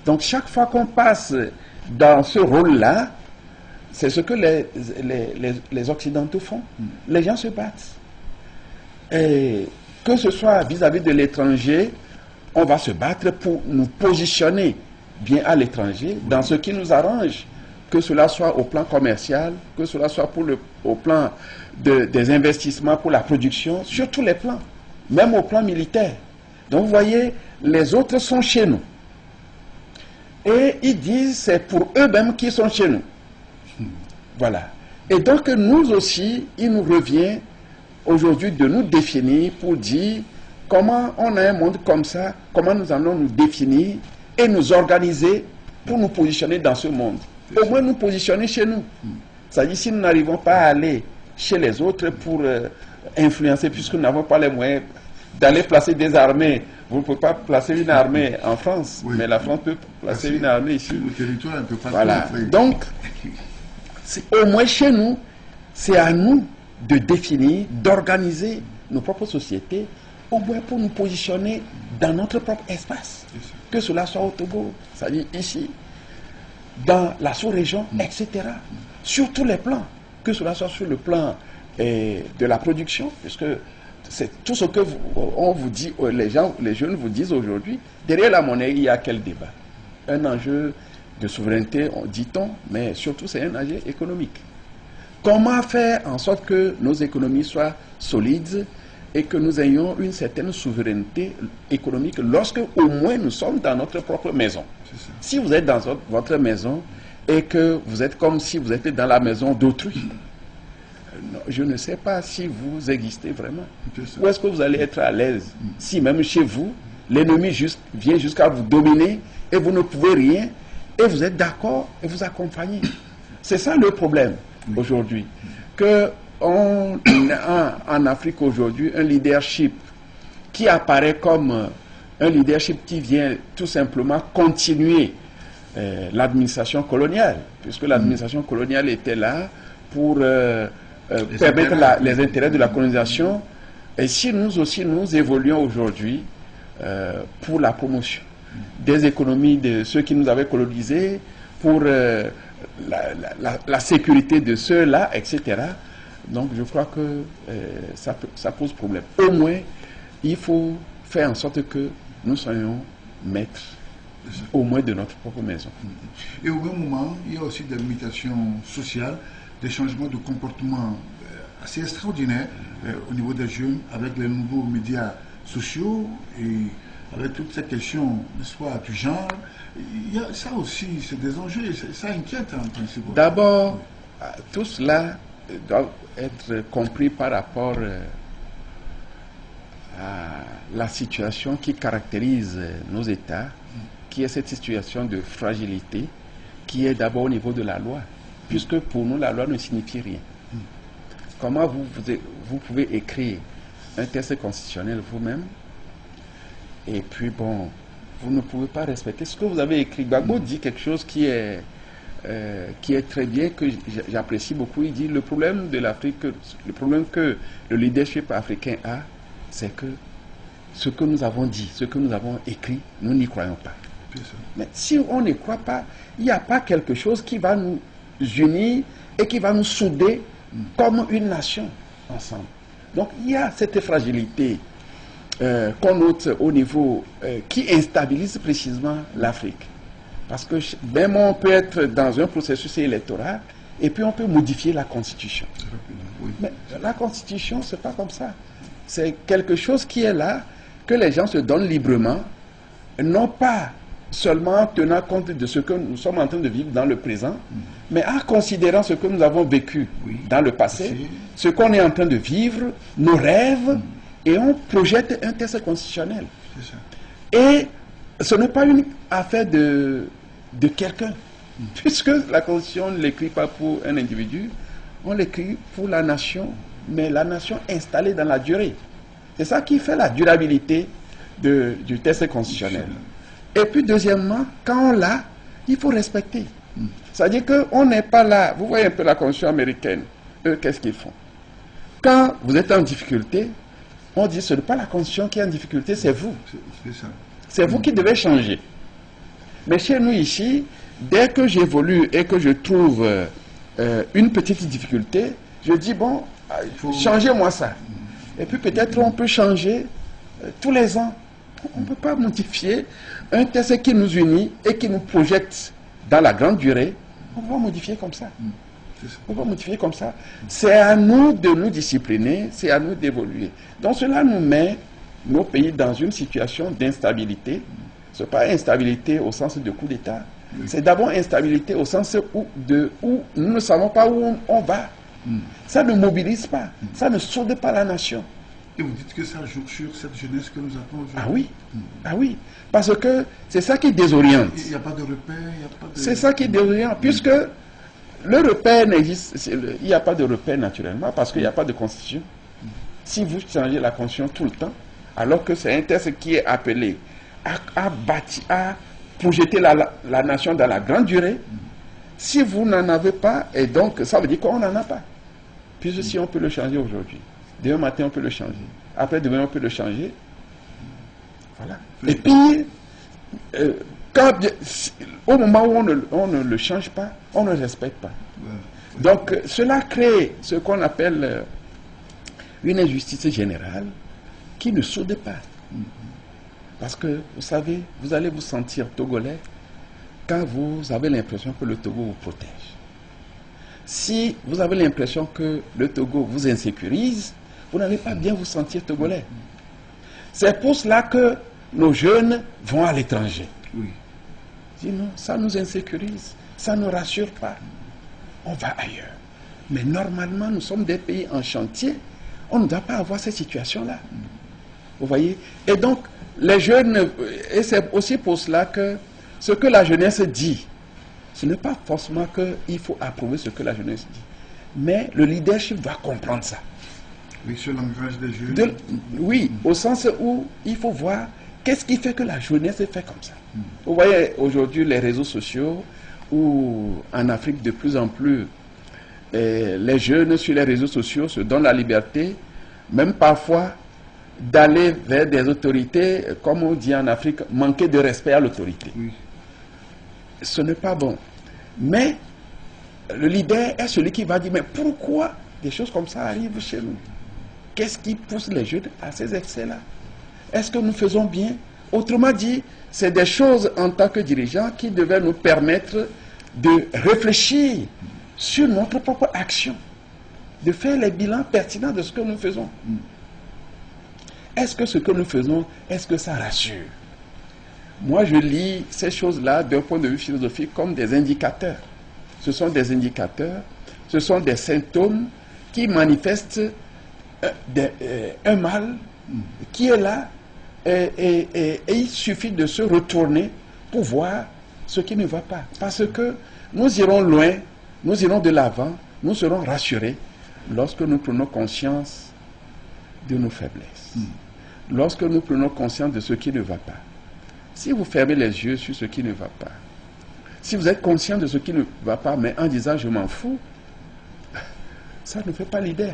Donc chaque fois qu'on passe dans ce rôle-là, c'est ce que les Occidentaux font. Les gens se battent. Et que ce soit vis-à-vis de l'étranger, on va se battre pour nous positionner bien à l'étranger, dans ce qui nous arrange, que cela soit au plan commercial, que cela soit au plan des investissements pour la production, sur tous les plans, même au plan militaire. Donc vous voyez, les autres sont chez nous. Et ils disent c'est pour eux-mêmes qu'ils sont chez nous. Voilà. Et donc nous aussi, il nous revient aujourd'hui de nous définir pour dire comment on a un monde comme ça, comment nous allons nous définir et nous organiser pour nous positionner dans ce monde. Au moins nous positionner chez nous. C'est-à-dire si nous n'arrivons pas à aller chez les autres pour influencer, puisque nous n'avons pas les moyens d'aller placer des armées. Vous ne pouvez pas placer une armée en France, mais la France peut placer une armée ici. Le territoire ne peut pas. Voilà. Donc, au moins chez nous, c'est à nous de définir, d'organiser nos propres sociétés, au moins pour nous positionner dans notre propre espace. Que cela soit au Togo, c'est-à-dire ici, dans la sous-région, etc. Sur tous les plans. Que cela soit sur le plan de la production, puisque c'est tout ce que on vous dit, les jeunes vous disent aujourd'hui. Derrière la monnaie, il y a quel débat? Un enjeu de souveraineté, dit-on, mais surtout c'est un enjeu économique. Comment faire en sorte que nos économies soient solides et que nous ayons une certaine souveraineté économique lorsque au moins nous sommes dans notre propre maison? Si vous êtes dans votre maison et que vous êtes comme si vous étiez dans la maison d'autrui, je ne sais pas si vous existez vraiment. Où est-ce que vous allez être à l'aise si même chez vous, l'ennemi vient jusqu'à vous dominer et vous ne pouvez rien et vous êtes d'accord et vous accompagnez? C'est ça le problème aujourd'hui. On a en Afrique aujourd'hui un leadership qui apparaît comme un leadership qui vient tout simplement continuer l'administration coloniale, puisque l'administration coloniale était là pour permettre les intérêts de la colonisation. Et si nous aussi nous évoluons aujourd'hui pour la promotion des économies de ceux qui nous avaient colonisés, pour la sécurité de ceux-là, etc., Donc je crois que ça pose problème. Au moins, il faut faire en sorte que nous soyons maîtres, au moins de notre propre maison. Et au même moment, il y a aussi des limitations sociales, des changements de comportement assez extraordinaires au niveau des jeunes, avec les nouveaux médias sociaux et avec toutes ces questions, n'est-ce pas, du genre. Il y a, ça aussi, c'est des enjeux, et ça inquiète en principe. D'abord, tout cela doit être compris par rapport à la situation qui caractérise nos États, qui est cette situation de fragilité, qui est d'abord au niveau de la loi, puisque pour nous, la loi ne signifie rien. Comment vous pouvez écrire un texte constitutionnel vous-même, et puis bon, vous ne pouvez pas respecter ce que vous avez écrit. Gbagbo dit quelque chose qui est très bien, que j'apprécie beaucoup. Il dit le problème de l'Afrique, le problème que le leadership africain a, c'est que ce que nous avons dit, ce que nous avons écrit, nous n'y croyons pas. Mais si on ne croit pas, il n'y a pas quelque chose qui va nous unir et qui va nous souder comme une nation ensemble. Donc il y a cette fragilité qu'on note au niveau qui instabilise précisément l'Afrique. Parce que même on peut être dans un processus électoral et puis on peut modifier la Constitution. Mais la Constitution, c'est pas comme ça. C'est quelque chose qui est là, que les gens se donnent librement, non pas seulement tenant compte de ce que nous sommes en train de vivre dans le présent, mais en considérant ce que nous avons vécu dans le passé, ce qu'on est en train de vivre, nos rêves, et on projette un texte constitutionnel. Et ce n'est pas une affaire de quelqu'un, puisque la Constitution ne l'écrit pas pour un individu, on l'écrit pour la nation, mais la nation installée dans la durée. C'est ça qui fait la durabilité du texte constitutionnel. Et puis deuxièmement, quand on l'a, il faut respecter. C'est-à-dire qu'on n'est pas là, vous voyez un peu la Constitution américaine, eux, qu'est-ce qu'ils font? Quand vous êtes en difficulté, on dit ce n'est pas la Constitution qui est en difficulté, c'est vous. C'est vous qui devez changer. Mais chez nous ici, dès que j'évolue et que je trouve une petite difficulté, je dis bon, changez-moi ça. Et puis peut-être on peut changer tous les ans. On ne peut pas modifier un texte qui nous unit et qui nous projette dans la grande durée. On va modifier comme ça. On va modifier comme ça. C'est à nous de nous discipliner, c'est à nous d'évoluer. Donc cela nous met nos pays dans une situation d'instabilité. Ce n'est pas instabilité au sens de coup d'État. C'est d'abord instabilité au sens où nous ne savons pas où on va. Ça ne mobilise pas, ça ne soude pas la nation. Et vous dites que ça joue sur cette jeunesse que nous avons aujourd'hui. Ah oui, ah oui, parce que c'est ça qui désoriente. Il n'y a pas de repère, il n'y a pas de... C'est ça qui désoriente, puisque le repère n'existe, il n'y a pas de repère naturellement, parce qu'il n'y a pas de constitution. Si vous changez la constitution tout le temps, alors que c'est un texte qui est appelé à projeter la nation dans la grande durée, si vous n'en avez pas, et donc ça veut dire qu'on n'en a pas. Puisque si on peut le changer aujourd'hui, demain matin on peut le changer, après demain on peut le changer, voilà. Et puis, au moment où on ne le change pas, on ne respecte pas. Donc cela crée ce qu'on appelle une injustice générale qui ne soude pas. Parce que, vous savez, vous allez vous sentir togolais quand vous avez l'impression que le Togo vous protège. Si vous avez l'impression que le Togo vous insécurise, vous n'allez pas bien vous sentir togolais. C'est pour cela que nos jeunes vont à l'étranger. Dis non, ça nous insécurise, ça ne nous rassure pas. On va ailleurs. Mais normalement, nous sommes des pays en chantier. On ne doit pas avoir cette situation-là. Vous voyez? Et donc, les jeunes, et c'est aussi pour cela que ce que la jeunesse dit, ce n'est pas forcément qu'il faut approuver ce que la jeunesse dit. Mais le leadership va comprendre ça. Oui, ce langage des jeunes. Oui, au sens où il faut voir qu'est-ce qui fait que la jeunesse est faite comme ça. Vous voyez aujourd'hui les réseaux sociaux, où en Afrique de plus en plus, les jeunes sur les réseaux sociaux se donnent la liberté, même parfois, d'aller vers des autorités, comme on dit en Afrique, manquer de respect à l'autorité. Ce n'est pas bon. Mais le leader est celui qui va dire, mais pourquoi des choses comme ça arrivent chez nous. Qu'est-ce qui pousse les jeunes à ces excès-là? Est-ce que nous faisons bien? Autrement dit, c'est des choses en tant que dirigeants qui devaient nous permettre de réfléchir sur notre propre action, de faire les bilans pertinents de ce que nous faisons. Est-ce que ce que nous faisons, est-ce que ça rassure? Moi, je lis ces choses-là d'un point de vue philosophique comme des indicateurs. Ce sont des indicateurs, ce sont des symptômes qui manifestent un mal qui est là et il suffit de se retourner pour voir ce qui ne va pas. Parce que nous irons loin, nous irons de l'avant, nous serons rassurés lorsque nous prenons conscience de nos faiblesses. Lorsque nous prenons conscience de ce qui ne va pas. Si vous fermez les yeux sur ce qui ne va pas, si vous êtes conscient de ce qui ne va pas, mais en disant je m'en fous, ça ne fait pas leader.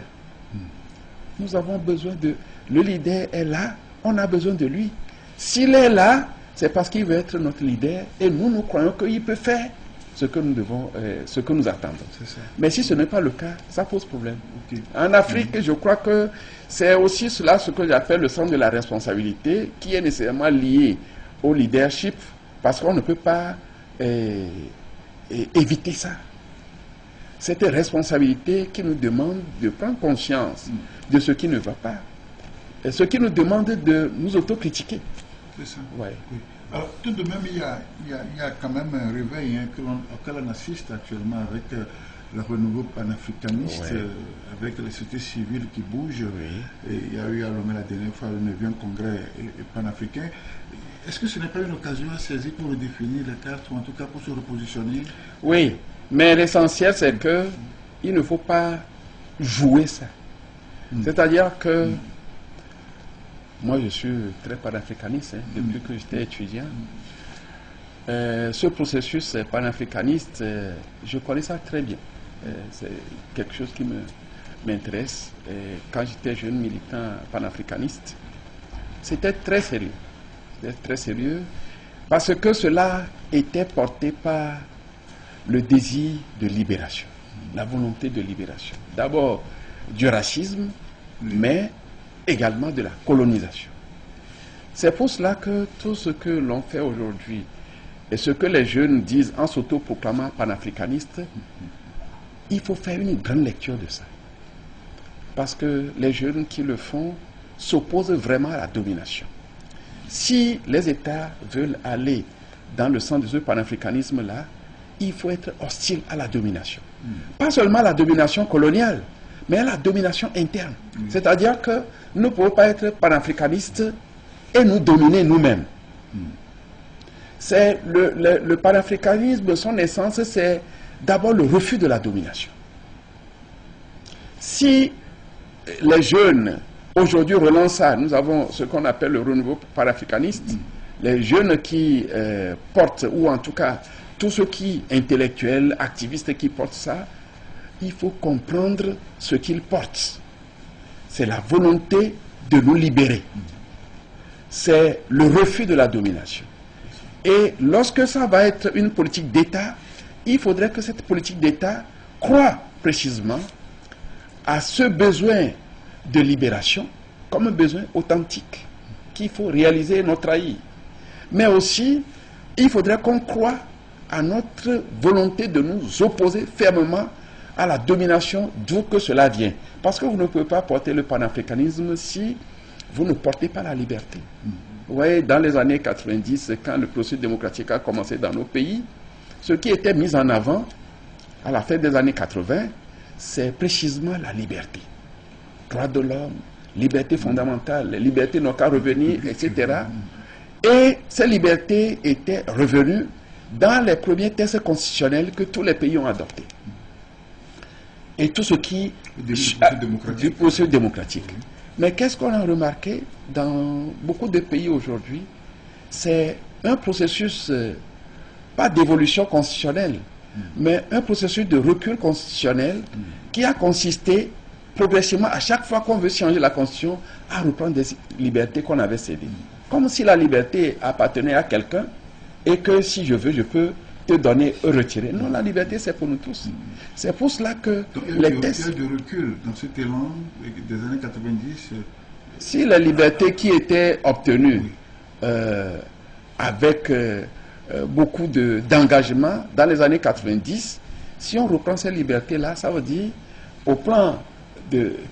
Nous avons besoin de... Le leader est là, on a besoin de lui. S'il est là, c'est parce qu'il veut être notre leader et nous croyons qu'il peut faire ce que nous devons, ce que nous attendons. Mais si ce n'est pas le cas, ça pose problème. En Afrique, je crois que c'est aussi cela ce que j'appelle le sens de la responsabilité qui est nécessairement lié au leadership parce qu'on ne peut pas éviter ça. Cette responsabilité qui nous demande de prendre conscience de ce qui ne va pas. Et ce qui nous demande de nous autocritiquer. C'est ça. Ouais. Oui. Alors, tout de même, il y a quand même un réveil auquel on assiste actuellement avec le renouveau panafricaniste, avec les sociétés civiles qui bougent. Et il y a eu à Lomé la dernière fois le 9e congrès panafricain. Est-ce que ce n'est pas une occasion à saisir pour redéfinir les cartes, ou en tout cas pour se repositionner? Oui, mais l'essentiel c'est que il ne faut pas jouer ça. C'est-à-dire que moi je suis très panafricaniste depuis que j'étais étudiant. Ce processus panafricaniste, je connais ça très bien. C'est quelque chose qui m'intéresse. Quand j'étais jeune militant panafricaniste, c'était très sérieux. C'était très sérieux parce que cela était porté par le désir de libération, la volonté de libération. D'abord du racisme, mais également de la colonisation. C'est pour cela que tout ce que l'on fait aujourd'hui et ce que les jeunes disent en s'autoproclamant panafricanistes, il faut faire une grande lecture de ça. Parce que les jeunes qui le font s'opposent vraiment à la domination. Si les États veulent aller dans le sens de ce panafricanisme-là, il faut être hostile à la domination. Pas seulement à la domination coloniale, mais à la domination interne. C'est-à-dire que nous ne pouvons pas être panafricanistes et nous dominer nous-mêmes. C'est le panafricanisme, son essence, c'est d'abord le refus de la domination. Si les jeunes aujourd'hui relancent ça, nous avons ce qu'on appelle le renouveau panafricaniste, les jeunes qui portent, ou en tout cas tous ceux qui, intellectuels, activistes qui portent ça, il faut comprendre ce qu'ils portent. C'est la volonté de nous libérer. C'est le refus de la domination. Et lorsque ça va être une politique d'État, il faudrait que cette politique d'État croie précisément à ce besoin de libération comme un besoin authentique qu'il faut réaliser et non trahir. Mais aussi, il faudrait qu'on croie à notre volonté de nous opposer fermement à la domination d'où que cela vient. Parce que vous ne pouvez pas porter le panafricanisme si vous ne portez pas la liberté. Vous voyez, dans les années 90, quand le processus démocratique a commencé dans nos pays, ce qui était mis en avant à la fin des années 80, c'est précisément la liberté. Droits de l'homme, liberté fondamentale, les libertés n'ont qu'à revenir, etc. Et ces libertés étaient revenues dans les premiers textes constitutionnels que tous les pays ont adoptés. Et tout ce qui... Du processus démocratique. Mais qu'est-ce qu'on a remarqué dans beaucoup de pays aujourd'hui? C'est un processus, pas d'évolution constitutionnelle, mais un processus de recul constitutionnel qui a consisté progressivement, à chaque fois qu'on veut changer la Constitution, à reprendre des libertés qu'on avait cédées. Comme si la liberté appartenait à quelqu'un et que si je veux, je peux te donner ou retirer. Non, la liberté, c'est pour nous tous. C'est pour cela que les tests... Il y a du recul dans cet élan des années 90. Si la liberté qui était obtenue avec beaucoup d'engagement dans les années 90, si on reprend ces libertés-là, ça veut dire, au plan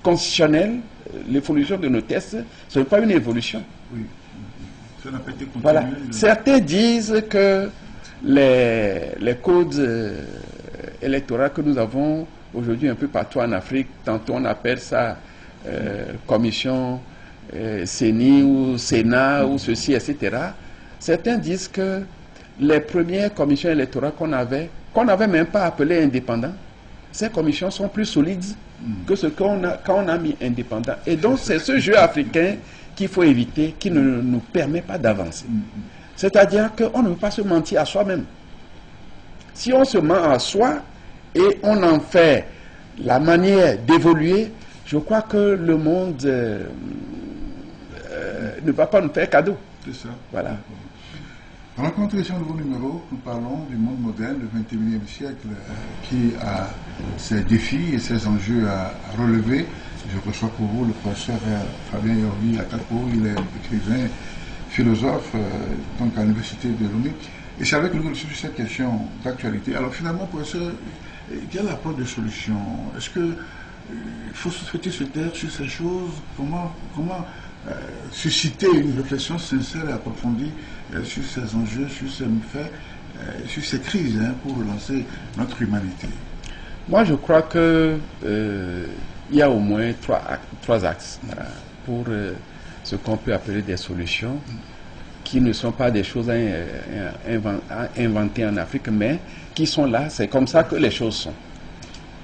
constitutionnel, l'évolution de nos tests, ce n'est pas une évolution. Oui. Ça n'a pas été continué. Voilà. Certains disent que les codes électoraux que nous avons aujourd'hui un peu partout en Afrique, tantôt on appelle ça commission CENI ou Sénat ou ceci, etc. Certains disent que les premières commissions électorales qu'on n'avait même pas appelées indépendants, ces commissions sont plus solides que ce qu'on a quand on a mis indépendant. Et donc c'est ce jeu africain qu'il faut éviter, qui ne nous permet pas d'avancer. C'est-à-dire qu'on ne peut pas se mentir à soi-même. Si on se ment à soi et on en fait la manière d'évoluer, je crois que le monde ne va pas nous faire cadeau. C'est ça. Voilà. Rencontre sur un nouveau numéro, nous parlons du monde moderne, le 21e siècle, qui a ses défis et ses enjeux à relever. Je reçois pour vous le professeur Fabien Yorvi Akako, il est écrivain, philosophe, donc à l'université de Lomé. Et c'est avec nous sur cette question d'actualité. Alors finalement, professeur, quelle approche de solution? Est-ce que faut-il se taire sur ces choses? Comment susciter une réflexion sincère et approfondie sur ces enjeux, sur ces faits, sur ces crises, pour relancer notre humanité? Moi, je crois que il y a au moins trois axes pour ce qu'on peut appeler des solutions qui ne sont pas des choses à inventer en Afrique, mais qui sont là. C'est comme ça que les choses sont.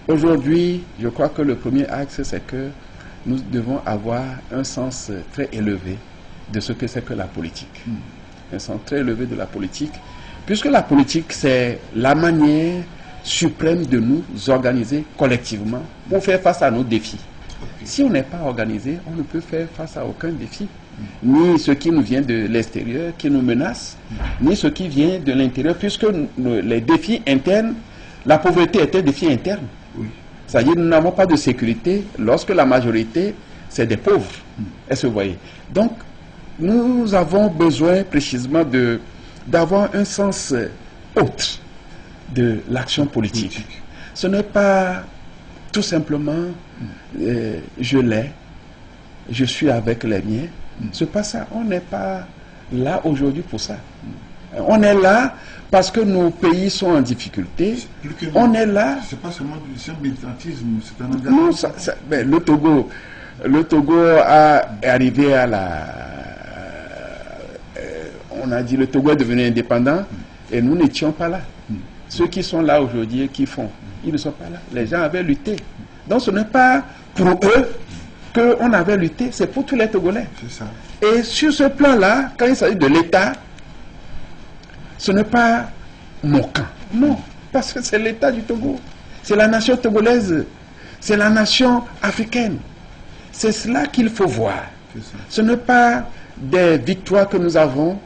Aujourd'hui, je crois que le premier axe, c'est que nous devons avoir un sens très élevé de ce que c'est que la politique. Un sens très élevé de la politique, puisque la politique, c'est la manière suprême de nous organiser collectivement pour faire face à nos défis. Si on n'est pas organisé, on ne peut faire face à aucun défi. Ni ce qui nous vient de l'extérieur, qui nous menace, ni ce qui vient de l'intérieur, puisque les défis internes, la pauvreté est un défi interne. C'est-à-dire nous n'avons pas de sécurité lorsque la majorité, c'est des pauvres. Est-ce que vous voyez? Donc, nous avons besoin précisément d'avoir un sens autre de l'action politique. Ce n'est pas tout simplement je l'ai, je suis avec les miens. Ce n'est pas ça. On n'est pas là aujourd'hui pour ça. On est là parce que nos pays sont en difficulté. On est là. C'est pas seulement du militantisme, c'est un engagement. Non, mais le Togo est arrivé à la. On a dit le Togo est devenu indépendant et nous n'étions pas là. Ceux qui sont là aujourd'hui et qui font, ils ne sont pas là. Les gens avaient lutté. Donc ce n'est pas pour eux qu'on avait lutté, c'est pour tous les Togolais. C'est ça. Et sur ce plan-là, quand il s'agit de l'État, ce n'est pas mon camp. Non, parce que c'est l'État du Togo. C'est la nation togolaise. C'est la nation africaine. C'est cela qu'il faut voir. Ce n'est pas des victoires que nous avons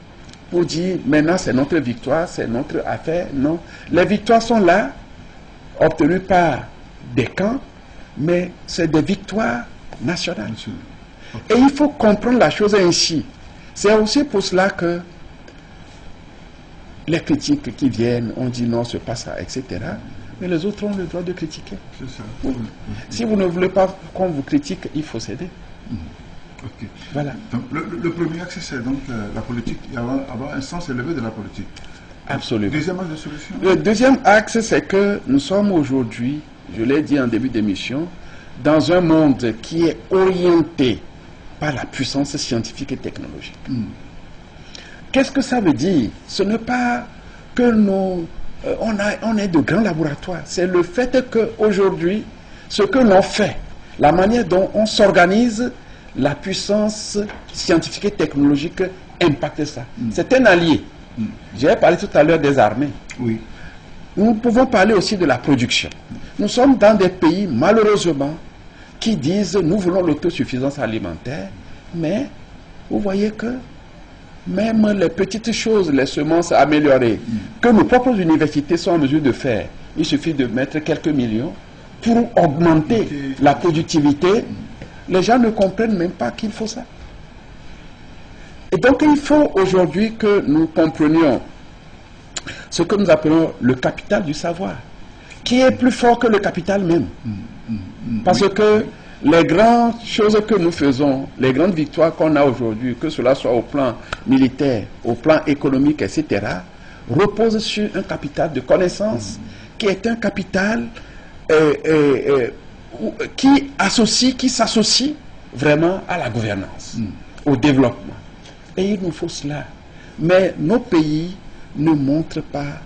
pour dire maintenant c'est notre victoire, c'est notre affaire. Non. Les victoires sont là, obtenues par des camps, mais c'est des victoires nationales. Et il faut comprendre la chose ainsi. C'est aussi pour cela que les critiques qui viennent, on dit non, c'est pas ça, etc. Mais les autres ont le droit de critiquer. C'est ça. Oui. Si vous ne voulez pas qu'on vous critique, il faut céder. Okay. Voilà. Donc, le premier axe, c'est donc la politique, avoir un sens élevé de la politique. Absolument. Deuxième axe de solution. Le deuxième axe, c'est que nous sommes aujourd'hui, je l'ai dit en début d'émission, dans un monde qui est orienté par la puissance scientifique et technologique. Qu'est-ce que ça veut dire? Ce n'est pas que on est de grands laboratoires. C'est le fait qu'aujourd'hui, ce que l'on fait, la manière dont on s'organise, la puissance scientifique et technologique impacte ça. C'est un allié. J'ai parlé tout à l'heure des armées. Oui. Nous pouvons parler aussi de la production. Nous sommes dans des pays, malheureusement, qui disent nous voulons l'autosuffisance alimentaire, mais vous voyez que même les petites choses, les semences améliorées, que nos propres universités sont en mesure de faire, il suffit de mettre quelques millions pour augmenter la productivité. Les gens ne comprennent même pas qu'il faut ça. Et donc il faut aujourd'hui que nous comprenions ce que nous appelons le capital du savoir, qui est plus fort que le capital même. Parce que les grandes choses que nous faisons, les grandes victoires qu'on a aujourd'hui, que cela soit au plan militaire, au plan économique, etc., reposent sur un capital de connaissances, qui est un capital qui s'associe vraiment à la gouvernance, au développement. Et il nous faut cela. Mais nos pays ne montrent pas,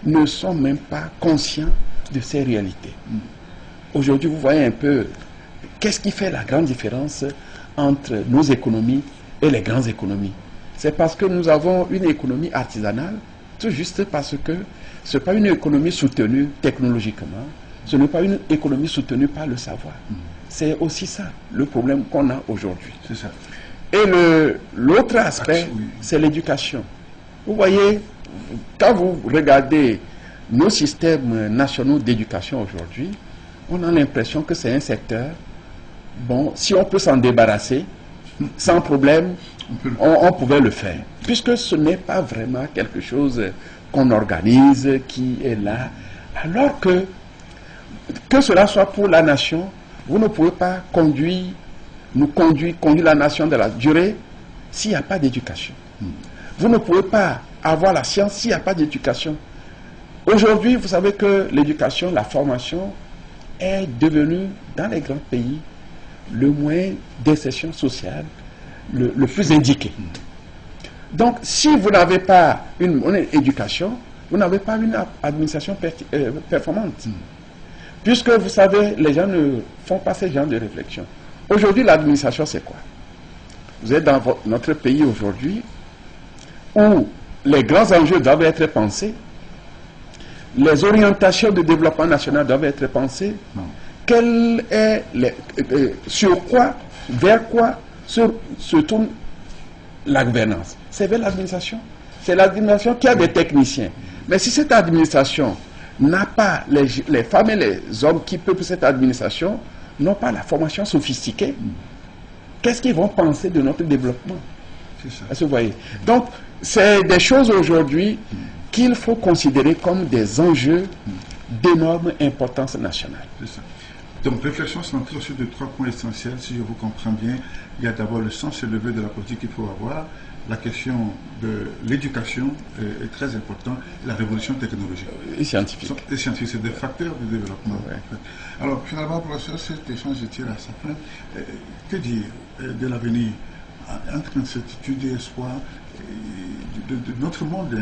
ne sont même pas conscients de ces réalités. Aujourd'hui, vous voyez un peu, qu'est-ce qui fait la grande différence entre nos économies et les grandes économies? C'est parce que nous avons une économie artisanale, tout juste parce que ce n'est pas une économie soutenue technologiquement, ce n'est pas une économie soutenue par le savoir. C'est aussi ça, le problème qu'on a aujourd'hui. C'est ça. Et l'autre aspect, c'est l'éducation. Vous voyez, quand vous regardez nos systèmes nationaux d'éducation aujourd'hui, on a l'impression que c'est un secteur, bon, si on peut s'en débarrasser, sans problème, on pouvait le faire. Puisque ce n'est pas vraiment quelque chose qu'on organise, qui est là. Alors que cela soit pour la nation, vous ne pouvez pas conduire la nation de la durée s'il n'y a pas d'éducation. Vous ne pouvez pas avoir la science s'il n'y a pas d'éducation. Aujourd'hui, vous savez que l'éducation, la formation est devenue, dans les grands pays, le moyen d'insertion sociale le plus indiqué. Donc, si vous n'avez pas une éducation, vous n'avez pas une administration performante. Puisque, vous savez, les gens ne font pas ce genre de réflexion. Aujourd'hui, l'administration, c'est quoi? Vous êtes dans notre pays aujourd'hui où les grands enjeux doivent être pensés, les orientations de développement national doivent être pensées. Quel est sur quoi, vers quoi se tourne la gouvernance? C'est vers l'administration. C'est l'administration qui a des techniciens. Mais si cette administration n'a pas les femmes et les hommes qui peuplent cette administration, n'ont pas la formation sophistiquée, qu'est-ce qu'ils vont penser de notre développement? C'est ça. Est-ce que vous voyez? Donc, c'est des choses aujourd'hui qu'il faut considérer comme des enjeux d'énorme importance nationale. C'est ça. Donc, réflexion centrée sur de trois points essentiels, si je vous comprends bien. Il y a d'abord le sens élevé de la politique qu'il faut avoir. La question de l'éducation est très importante. La révolution technologique. Et scientifique. Et scientifique, c'est des facteurs de développement. Ouais. En fait. Alors, finalement, professeur, cet échange tire à sa fin. Que dire de l'avenir entre incertitude et espoir de notre monde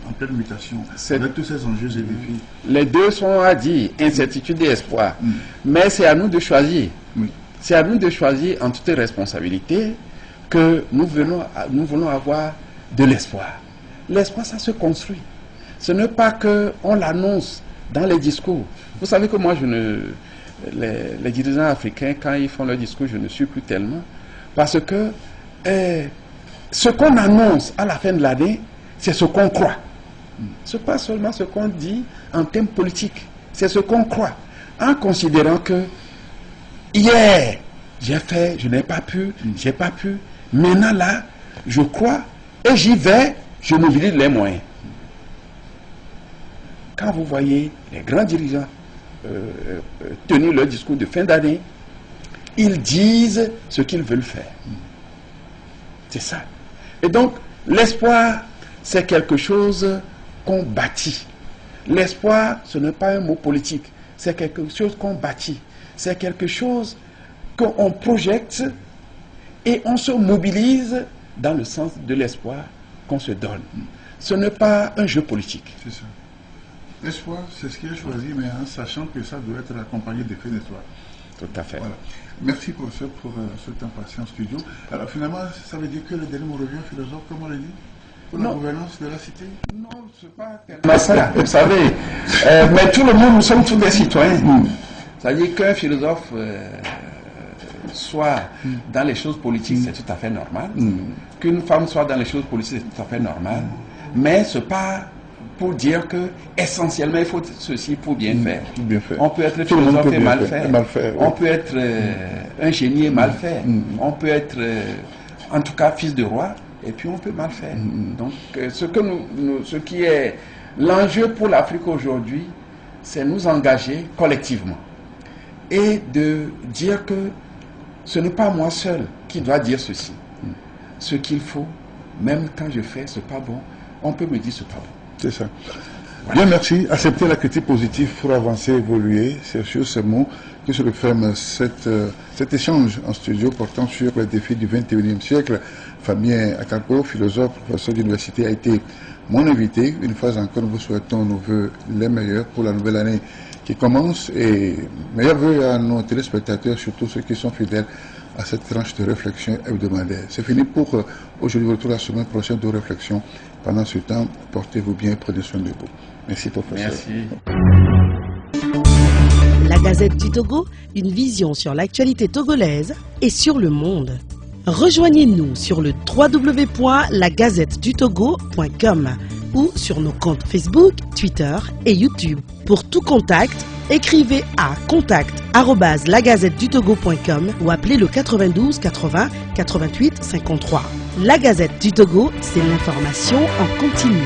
en pleine mutation, avec tous ces enjeux et défis? Les deux sont à dire, incertitude et espoir. Mais c'est à nous de choisir. C'est à nous de choisir en toute responsabilité que nous voulons avoir de l'espoir. L'espoir, ça se construit. Ce n'est pas qu'on l'annonce dans les discours. Vous savez que moi, les dirigeants africains, quand ils font leur discours, je ne suis plus tellement. Parce que ce qu'on annonce à la fin de l'année, c'est ce qu'on croit. Ce n'est pas seulement ce qu'on dit en termes politiques. C'est ce qu'on croit. En considérant que hier, j'ai fait, je n'ai pas pu, j'ai pas pu. Maintenant là, je crois et j'y vais, je mobilise les moyens. Quand vous voyez les grands dirigeants tenir leur discours de fin d'année, ils disent ce qu'ils veulent faire. C'est ça. Et donc, l'espoir, c'est quelque chose qu'on bâtit. L'espoir, ce n'est pas un mot politique. C'est quelque chose qu'on bâtit. C'est quelque chose qu'on projette et on se mobilise dans le sens de l'espoir qu'on se donne. Ce n'est pas un jeu politique. C'est ça. L'espoir, c'est ce qui est choisi, mais en sachant que ça doit être accompagné d'effets d'espoir. Tout à fait. Voilà. Merci, professeur, pour ce temps passé en studio. Alors, finalement, ça veut dire que le dernier mot revient philosophe, comme on l'a dit, pour la gouvernance de la cité? Non, c'est pas tellement ça, vous savez. Mais tout le monde, nous sommes tous des citoyens. C'est-à-dire qu'un philosophe soit dans les choses politiques, c'est tout à fait normal. Qu'une femme soit dans les choses politiques, c'est tout à fait normal. Mais ce n'est pas pour dire que essentiellement il faut ceci pour bien faire. On peut être philosophe et mal faire. On peut être un génie et mal faire. On peut être en tout cas fils de roi et puis on peut mal faire. Donc ce qui est l'enjeu pour l'Afrique aujourd'hui, c'est nous engager collectivement et de dire que ce n'est pas moi seul qui dois dire ceci. Ce qu'il faut, même quand je fais, ce n'est pas bon, on peut me dire ce n'est pas bon. C'est ça. Voilà. Bien, merci. Accepter la critique positive pour avancer, évoluer. C'est sur ce mot que se referme cet échange en studio portant sur les défis du 21e siècle. Fabien Akako, philosophe, professeur d'université, a été mon invité. Une fois encore, nous vous souhaitons nos voeux les meilleurs pour la nouvelle année qui commence et meilleurs voeux à nos téléspectateurs, surtout ceux qui sont fidèles à cette tranche de réflexion hebdomadaire. C'est fini pour aujourd'hui. Retour la semaine prochaine de réflexion. Pendant ce temps, portez-vous bien et prenez soin de vous. Merci, professeur. Merci. La Gazette du Togo, une vision sur l'actualité togolaise et sur le monde. Rejoignez-nous sur le www.lagazettedutogo.com ou sur nos comptes Facebook, Twitter et YouTube. Pour tout contact, écrivez à contact@lagazettedutogo.com ou appelez le 92 80 88 53. La Gazette du Togo, c'est l'information en continu.